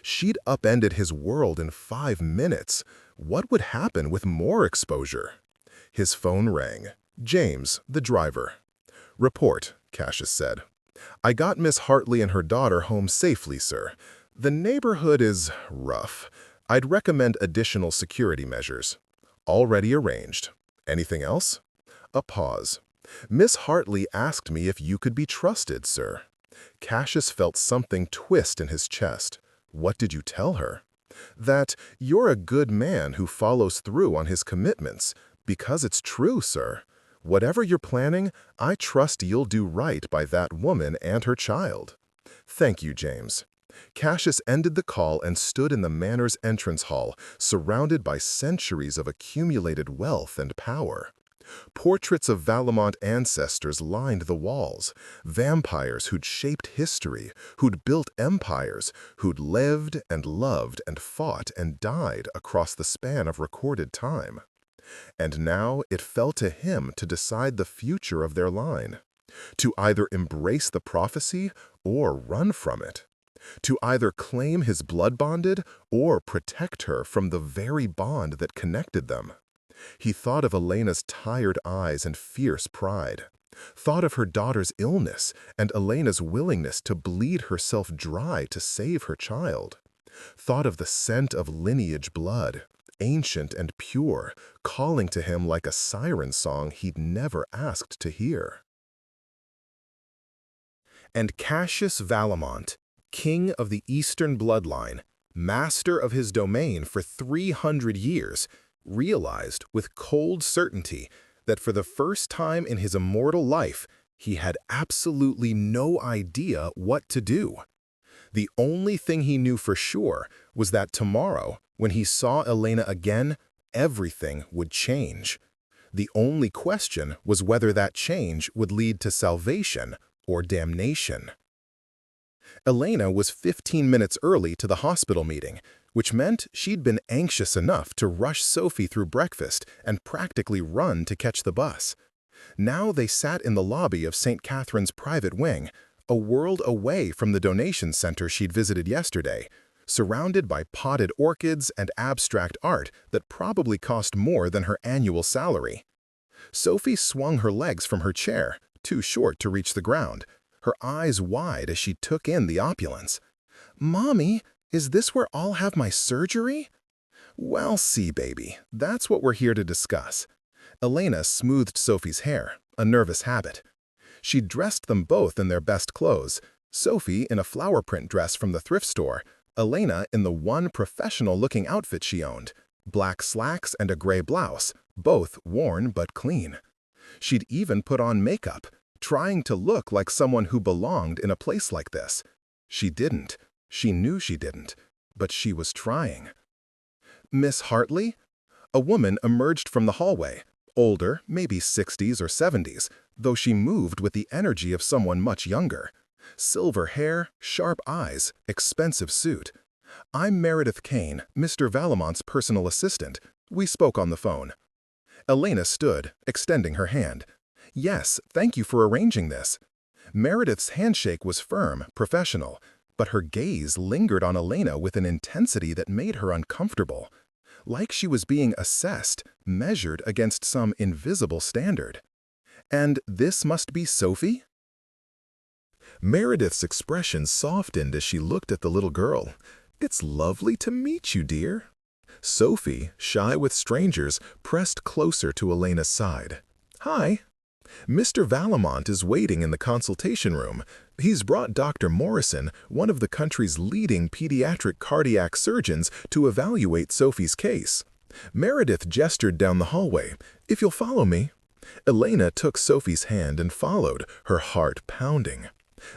She'd upended his world in 5 minutes. What would happen with more exposure? His phone rang. James, the driver. Report, Cassius said. I got Miss Hartley and her daughter home safely, sir. The neighborhood is rough. I'd recommend additional security measures. Already arranged. Anything else? A pause. Miss Hartley asked me if you could be trusted, sir. Cassius felt something twist in his chest. What did you tell her? That you're a good man who follows through on his commitments, because it's true, sir. Whatever you're planning, I trust you'll do right by that woman and her child. Thank you, James. Cassius ended the call and stood in the manor's entrance hall, surrounded by centuries of accumulated wealth and power. Portraits of Valamont ancestors lined the walls, vampires who'd shaped history, who'd built empires, who'd lived and loved and fought and died across the span of recorded time. And now it fell to him to decide the future of their line, to either embrace the prophecy or run from it, to either claim his blood-bonded or protect her from the very bond that connected them. He thought of Elena's tired eyes and fierce pride, thought of her daughter's illness and Elena's willingness to bleed herself dry to save her child, thought of the scent of lineage blood, ancient and pure, calling to him like a siren song he'd never asked to hear. And Cassius Valamont, king of the Eastern bloodline, master of his domain for 300 years, realized with cold certainty that for the first time in his immortal life, he had absolutely no idea what to do. The only thing he knew for sure was that tomorrow, when he saw Elena again, everything would change. The only question was whether that change would lead to salvation or damnation. Elena was 15 minutes early to the hospital meeting, which meant she'd been anxious enough to rush Sophie through breakfast and practically run to catch the bus. Now they sat in the lobby of St. Catherine's private wing, a world away from the donation center she'd visited yesterday, surrounded by potted orchids and abstract art that probably cost more than her annual salary. Sophie swung her legs from her chair, too short to reach the ground, her eyes wide as she took in the opulence. "Mommy, is this where I'll have my surgery?" "Well, see, baby, that's what we're here to discuss." Elena smoothed Sophie's hair, a nervous habit. She dressed them both in their best clothes, Sophie in a flower print dress from the thrift store, Elena in the one professional-looking outfit she owned, black slacks and a gray blouse, both worn but clean. She'd even put on makeup, trying to look like someone who belonged in a place like this. She didn't. She knew she didn't, but she was trying. "Miss Hartley?" A woman emerged from the hallway, older, maybe 60s or 70s, though she moved with the energy of someone much younger. Silver hair, sharp eyes, expensive suit. "I'm Meredith Kane, Mr. Valamont's personal assistant. We spoke on the phone." Elena stood, extending her hand. "Yes, thank you for arranging this." Meredith's handshake was firm, professional, but her gaze lingered on Elena with an intensity that made her uncomfortable. Like she was being assessed, measured against some invisible standard. "And this must be Sophie?" Meredith's expression softened as she looked at the little girl. "It's lovely to meet you, dear." Sophie, shy with strangers, pressed closer to Elena's side. "Hi. Mr. Valamont is waiting in the consultation room. He's brought Dr. Morrison, one of the country's leading pediatric cardiac surgeons, to evaluate Sophie's case." Meredith gestured down the hallway. "If you'll follow me." Elena took Sophie's hand and followed, her heart pounding.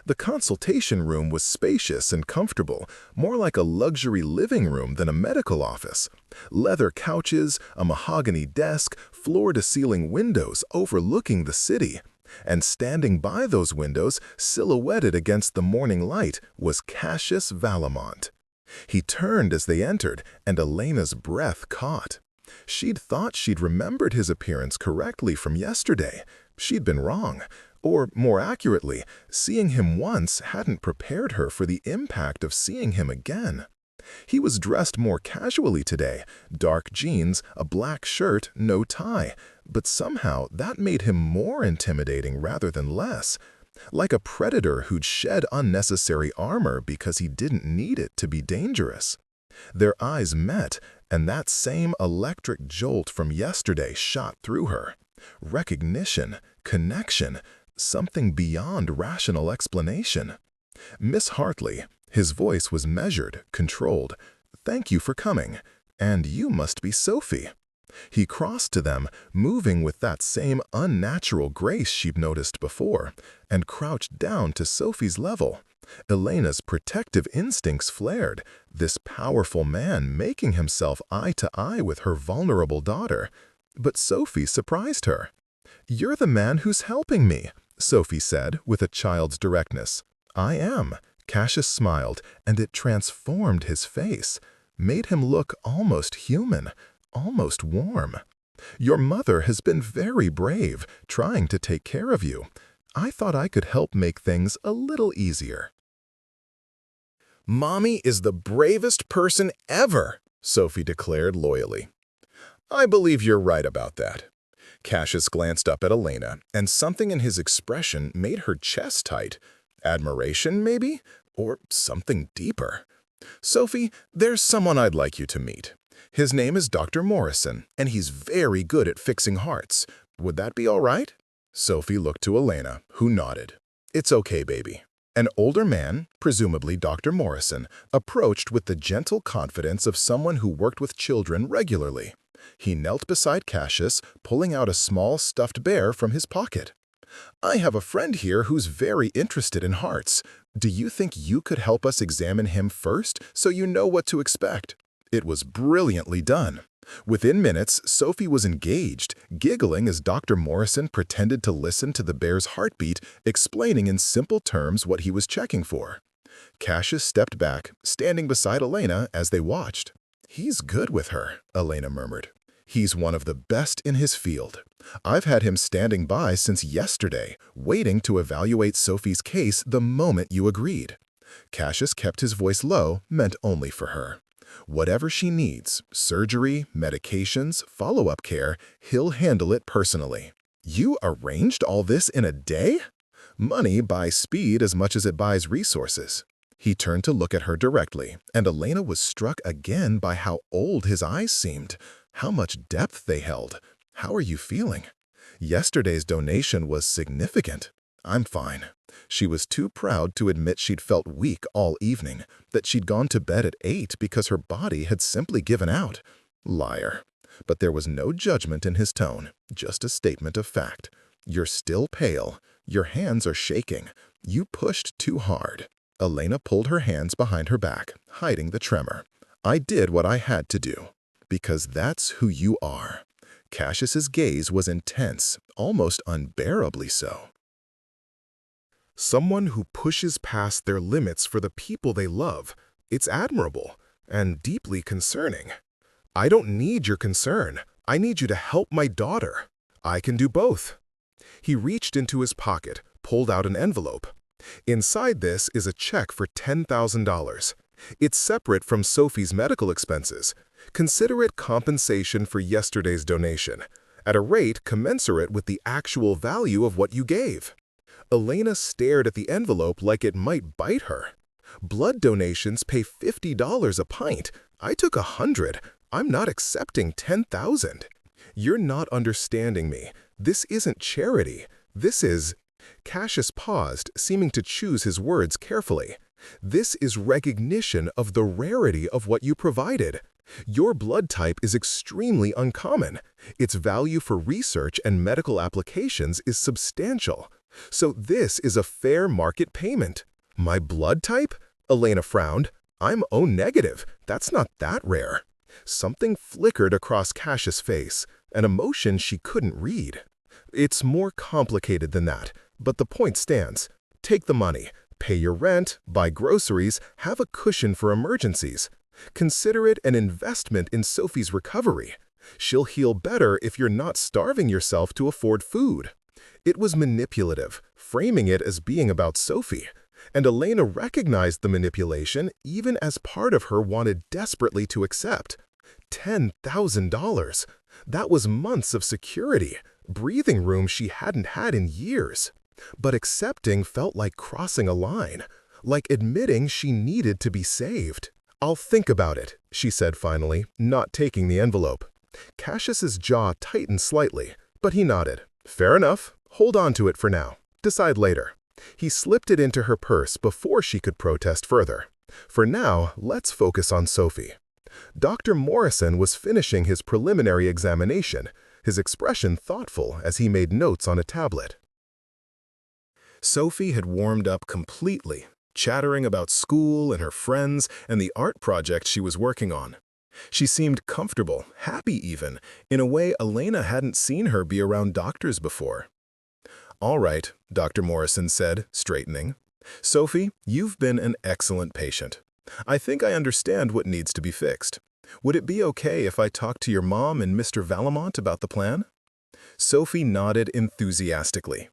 The consultation room was spacious and comfortable, more like a luxury living room than a medical office. Leather couches, a mahogany desk, floor-to-ceiling windows overlooking the city. And standing by those windows, silhouetted against the morning light, was Cassius Valamont. He turned as they entered, and Elena's breath caught. She'd thought she'd remembered his appearance correctly from yesterday. She'd been wrong. Or, more accurately, seeing him once hadn't prepared her for the impact of seeing him again. He was dressed more casually today, dark jeans, a black shirt, no tie, but somehow that made him more intimidating rather than less, like a predator who'd shed unnecessary armor because he didn't need it to be dangerous. Their eyes met, and that same electric jolt from yesterday shot through her. Recognition, connection, something beyond rational explanation. "Miss Hartley," his voice was measured, controlled. "Thank you for coming. And you must be Sophie." He crossed to them, moving with that same unnatural grace she'd noticed before, and crouched down to Sophie's level. Elena's protective instincts flared, this powerful man making himself eye to eye with her vulnerable daughter. But Sophie surprised her. "You're the man who's helping me," Sophie said with a child's directness. "I am." Cassius smiled, and it transformed his face, made him look almost human, almost warm. "Your mother has been very brave, trying to take care of you. I thought I could help make things a little easier." "Mommy is the bravest person ever," Sophie declared loyally. "I believe you're right about that." Cassius glanced up at Elena, and something in his expression made her chest tight. Admiration, maybe? Or something deeper. "Sophie, there's someone I'd like you to meet. His name is Dr. Morrison, and he's very good at fixing hearts. Would that be all right?" Sophie looked to Elena, who nodded. "It's okay, baby." An older man, presumably Dr. Morrison, approached with the gentle confidence of someone who worked with children regularly. He knelt beside Cassius, pulling out a small stuffed bear from his pocket. "I have a friend here who's very interested in hearts. Do you think you could help us examine him first so you know what to expect?" It was brilliantly done. Within minutes, Sophie was engaged, giggling as Dr. Morrison pretended to listen to the bear's heartbeat, explaining in simple terms what he was checking for. Cassius stepped back, standing beside Elena as they watched. "He's good with her," Elena murmured. "He's one of the best in his field. I've had him standing by since yesterday, waiting to evaluate Sophie's case the moment you agreed." Cassius kept his voice low, meant only for her. Whatever she needs, surgery, medications, follow-up care, he'll handle it personally. You arranged all this in a day? Money buys speed as much as it buys resources. He turned to look at her directly, and Elena was struck again by how old his eyes seemed, how much depth they held. How are you feeling? Yesterday's donation was significant. I'm fine. She was too proud to admit she'd felt weak all evening, that she'd gone to bed at 8 because her body had simply given out. Liar. But there was no judgment in his tone, just a statement of fact. You're still pale. Your hands are shaking. You pushed too hard. Elena pulled her hands behind her back, hiding the tremor. I did what I had to do. Because that's who you are. Cassius's gaze was intense, almost unbearably so. Someone who pushes past their limits for the people they love. It's admirable and deeply concerning. I don't need your concern. I need you to help my daughter. I can do both. He reached into his pocket, pulled out an envelope. Inside this is a check for $10,000. It's separate from Sophie's medical expenses. Consider it compensation for yesterday's donation, at a rate commensurate with the actual value of what you gave. Elena stared at the envelope like it might bite her. Blood donations pay $50 a pint. I took 100. I'm not accepting 10,000. You're not understanding me. This isn't charity. This is... Cassius paused, seeming to choose his words carefully. This is recognition of the rarity of what you provided. Your blood type is extremely uncommon. Its value for research and medical applications is substantial. So this is a fair market payment. My blood type? Elena frowned. I'm O negative. That's not that rare. Something flickered across Cassius' face, an emotion she couldn't read. It's more complicated than that, but the point stands. Take the money, pay your rent, buy groceries, have a cushion for emergencies. Consider it an investment in Sophie's recovery. She'll heal better if you're not starving yourself to afford food. It was manipulative, framing it as being about Sophie, and Elena recognized the manipulation even as part of her wanted desperately to accept. $10,000. That was months of security, breathing room she hadn't had in years. But accepting felt like crossing a line, like admitting she needed to be saved. I'll think about it, she said finally, not taking the envelope. Cassius's jaw tightened slightly, but he nodded. Fair enough. Hold on to it for now. Decide later. He slipped it into her purse before she could protest further. For now, let's focus on Sophie. Dr. Morrison was finishing his preliminary examination, his expression thoughtful as he made notes on a tablet. Sophie had warmed up completely, chattering about school and her friends and the art project she was working on. She seemed comfortable, happy even, in a way Elena hadn't seen her be around doctors before. All right, Dr. Morrison said, straightening. Sophie, you've been an excellent patient. I think I understand what needs to be fixed. Would it be okay if I talk to your mom and Mr. Valamont about the plan? Sophie nodded enthusiastically.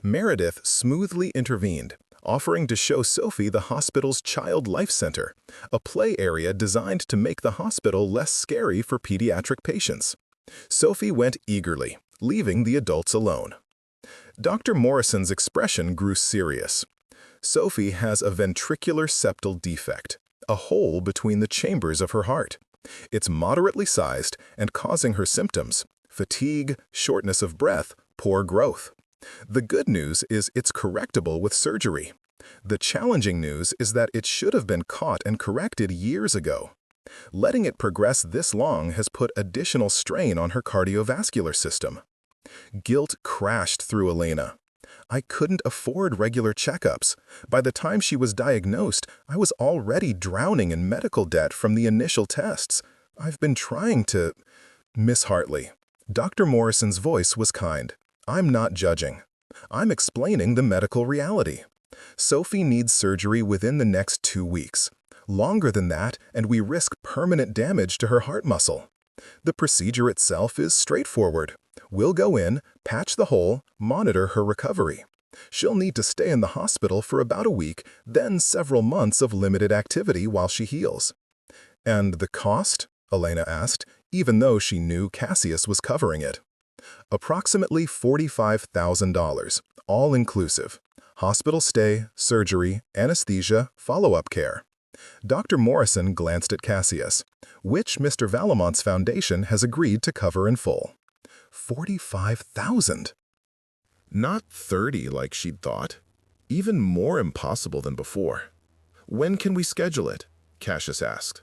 Meredith smoothly intervened, offering to show Sophie the hospital's Child Life Center, a play area designed to make the hospital less scary for pediatric patients. Sophie went eagerly, leaving the adults alone. Dr. Morrison's expression grew serious. Sophie has a ventricular septal defect, a hole between the chambers of her heart. It's moderately sized and causing her symptoms: fatigue, shortness of breath, poor growth. The good news is it's correctable with surgery. The challenging news is that it should have been caught and corrected years ago. Letting it progress this long has put additional strain on her cardiovascular system. Guilt crashed through Elena. I couldn't afford regular checkups. By the time she was diagnosed, I was already drowning in medical debt from the initial tests. I've been trying to... Miss Hartley. Dr. Morrison's voice was kind. I'm not judging. I'm explaining the medical reality. Sophie needs surgery within the next 2 weeks. Longer than that, and we risk permanent damage to her heart muscle. The procedure itself is straightforward. We'll go in, patch the hole, monitor her recovery. She'll need to stay in the hospital for about a week, then several months of limited activity while she heals. And the cost? Elena asked, even though she knew Cassius was covering it. Approximately $45,000, all inclusive. Hospital stay, surgery, anesthesia, follow-up care. Dr. Morrison glanced at Cassius, which Mr. Valamont's foundation has agreed to cover in full. $45,000. Not 30 like she'd thought. Even more impossible than before. When can we schedule it? Cassius asked.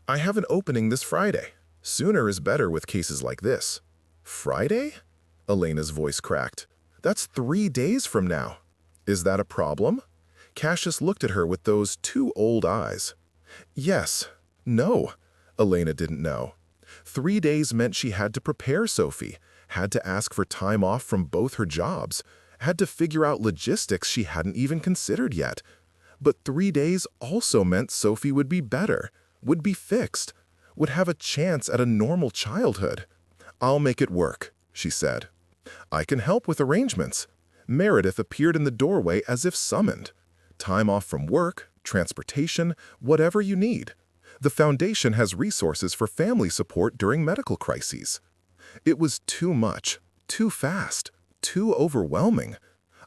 I have an opening this Friday. Sooner is better with cases like this. Friday? Elena's voice cracked. That's 3 days from now. Is that a problem? Cassius looked at her with those two old eyes. Yes. No. Elena didn't know. 3 days meant she had to prepare Sophie, had to ask for time off from both her jobs, had to figure out logistics she hadn't even considered yet. But 3 days also meant Sophie would be better, would be fixed, would have a chance at a normal childhood. I'll make it work, she said. I can help with arrangements. Meredith appeared in the doorway as if summoned. Time off from work, transportation, whatever you need. The foundation has resources for family support during medical crises. It was too much, too fast, too overwhelming.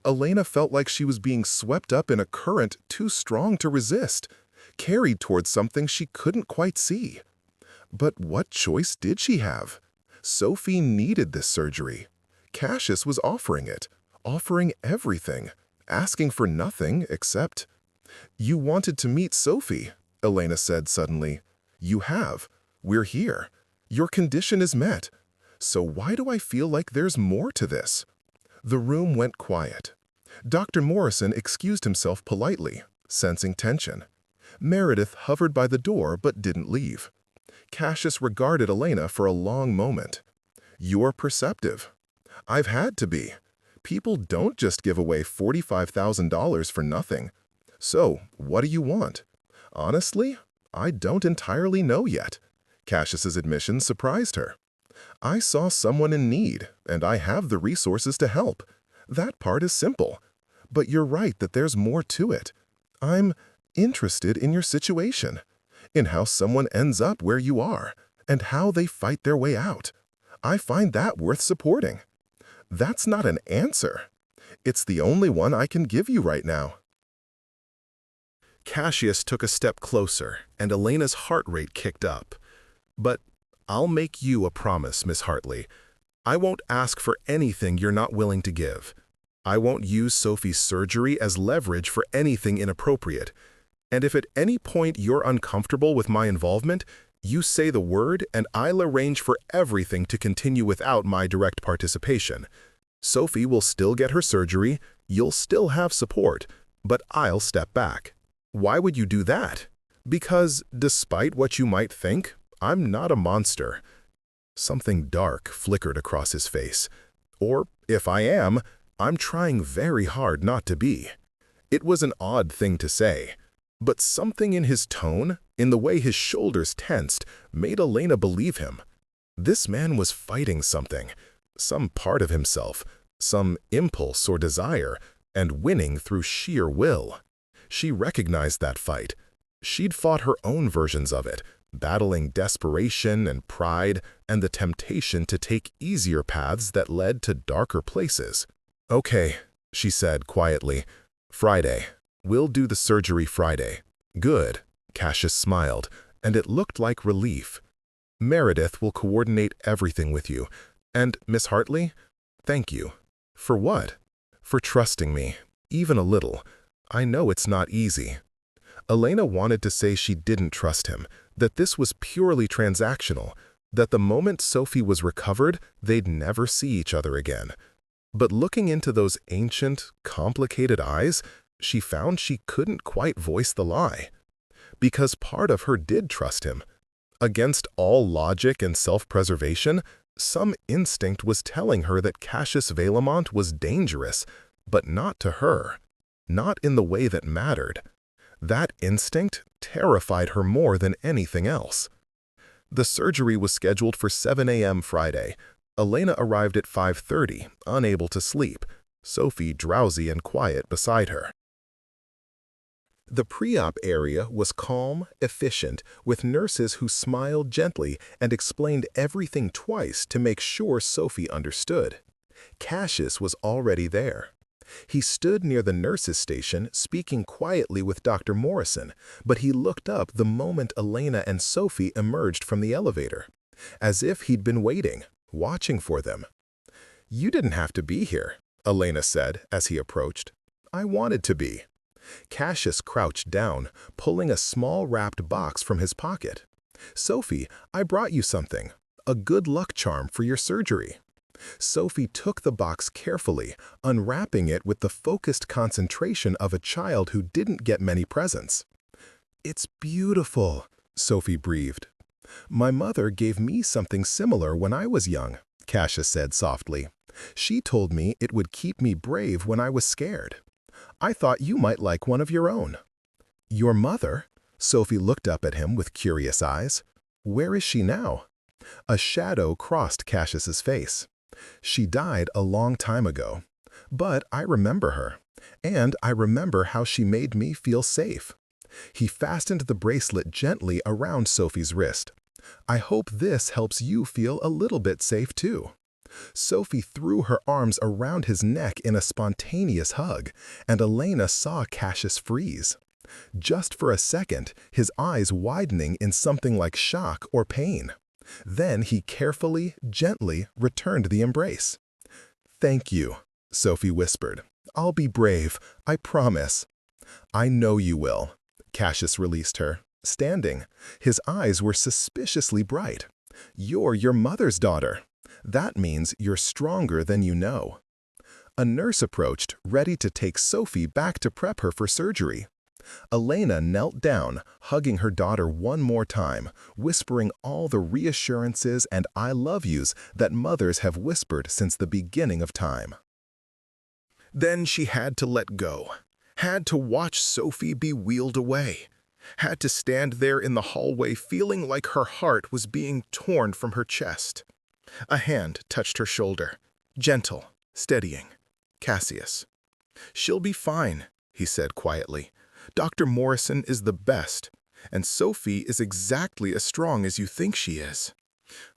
Elena felt like she was being swept up in a current too strong to resist, carried towards something she couldn't quite see. But what choice did she have? Sophie needed this surgery. Cassius was offering it, offering everything, asking for nothing except... You wanted to meet Sophie, Elena said suddenly. You have. We're here. Your condition is met. So why do I feel like there's more to this? The room went quiet. Dr. Morrison excused himself politely, sensing tension. Meredith hovered by the door but didn't leave. Cassius regarded Elena for a long moment. You're perceptive. I've had to be. People don't just give away $45,000 for nothing. So, what do you want? Honestly, I don't entirely know yet. Cassius's admission surprised her. I saw someone in need, and I have the resources to help. That part is simple. But you're right that there's more to it. I'm interested in your situation, in how someone ends up where you are, and how they fight their way out. I find that worth supporting. That's not an answer. It's the only one I can give you right now. Cassius took a step closer, and Elena's heart rate kicked up. But I'll make you a promise, Miss Hartley. I won't ask for anything you're not willing to give. I won't use Sophie's surgery as leverage for anything inappropriate. And if at any point you're uncomfortable with my involvement, you say the word and I'll arrange for everything to continue without my direct participation. Sophie will still get her surgery, you'll still have support, but I'll step back. Why would you do that? Because, despite what you might think, I'm not a monster. Something dark flickered across his face. Or, if I am, I'm trying very hard not to be. It was an odd thing to say, but something in his tone, in the way his shoulders tensed, made Elena believe him. This man was fighting something, some part of himself, some impulse or desire, and winning through sheer will. She recognized that fight. She'd fought her own versions of it, battling desperation and pride and the temptation to take easier paths that led to darker places. Okay, she said quietly. Friday. We'll do the surgery Friday. Good. Cassius smiled, and it looked like relief. Meredith will coordinate everything with you. And, Miss Hartley, thank you. For what? For trusting me, even a little. I know it's not easy. Elena wanted to say she didn't trust him, that this was purely transactional, that the moment Sophie was recovered, they'd never see each other again. But looking into those ancient, complicated eyes, she found she couldn't quite voice the lie. Because part of her did trust him. Against all logic and self-preservation, some instinct was telling her that Cassius Valamont was dangerous, but not to her. Not in the way that mattered. That instinct terrified her more than anything else. The surgery was scheduled for 7 a.m. Friday. Elena arrived at 5:30, unable to sleep. Sophie drowsy and quiet beside her. The pre-op area was calm, efficient, with nurses who smiled gently and explained everything twice to make sure Sophie understood. Cassius was already there. He stood near the nurses' station speaking quietly with Dr. Morrison, but he looked up the moment Elena and Sophie emerged from the elevator, as if he'd been waiting, watching for them. "You didn't have to be here," Elena said as he approached. "I wanted to be." Cassius crouched down, pulling a small wrapped box from his pocket. "Sophie, I brought you something. A good luck charm for your surgery." Sophie took the box carefully, unwrapping it with the focused concentration of a child who didn't get many presents. "It's beautiful," Sophie breathed. "My mother gave me something similar when I was young," Cassius said softly. "She told me it would keep me brave when I was scared. I thought you might like one of your own." "Your mother?" Sophie looked up at him with curious eyes. "Where is she now?" A shadow crossed Cassius's face. "She died a long time ago. But I remember her, and I remember how she made me feel safe." He fastened the bracelet gently around Sophie's wrist. "I hope this helps you feel a little bit safe too." Sophie threw her arms around his neck in a spontaneous hug, and Elena saw Cassius freeze. Just for a second, his eyes widening in something like shock or pain. Then he carefully, gently returned the embrace. "Thank you," Sophie whispered. "I'll be brave, I promise." "I know you will." Cassius released her, standing. His eyes were suspiciously bright. "You're your mother's daughter. That means you're stronger than you know." A nurse approached, ready to take Sophie back to prep her for surgery. Elena knelt down, hugging her daughter one more time, whispering all the reassurances and "I love yous" that mothers have whispered since the beginning of time. Then she had to let go, had to watch Sophie be wheeled away, had to stand there in the hallway feeling like her heart was being torn from her chest. A hand touched her shoulder, gentle, steadying. Cassius. "She'll be fine," he said quietly. "Dr. Morrison is the best, and Sophie is exactly as strong as you think she is."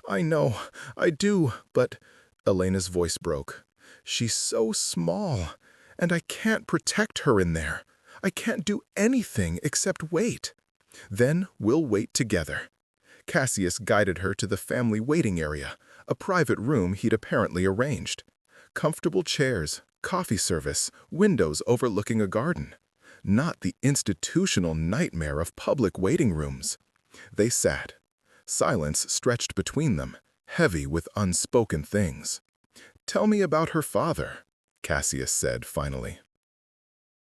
"I know, I do, but—" Elena's voice broke. "She's so small, and I can't protect her in there. I can't do anything except wait." "Then we'll wait together." Cassius guided her to the family waiting area, a private room he'd apparently arranged. Comfortable chairs, coffee service, windows overlooking a garden. Not the institutional nightmare of public waiting rooms. They sat. Silence stretched between them, heavy with unspoken things. "Tell me about her father," Cassius said finally.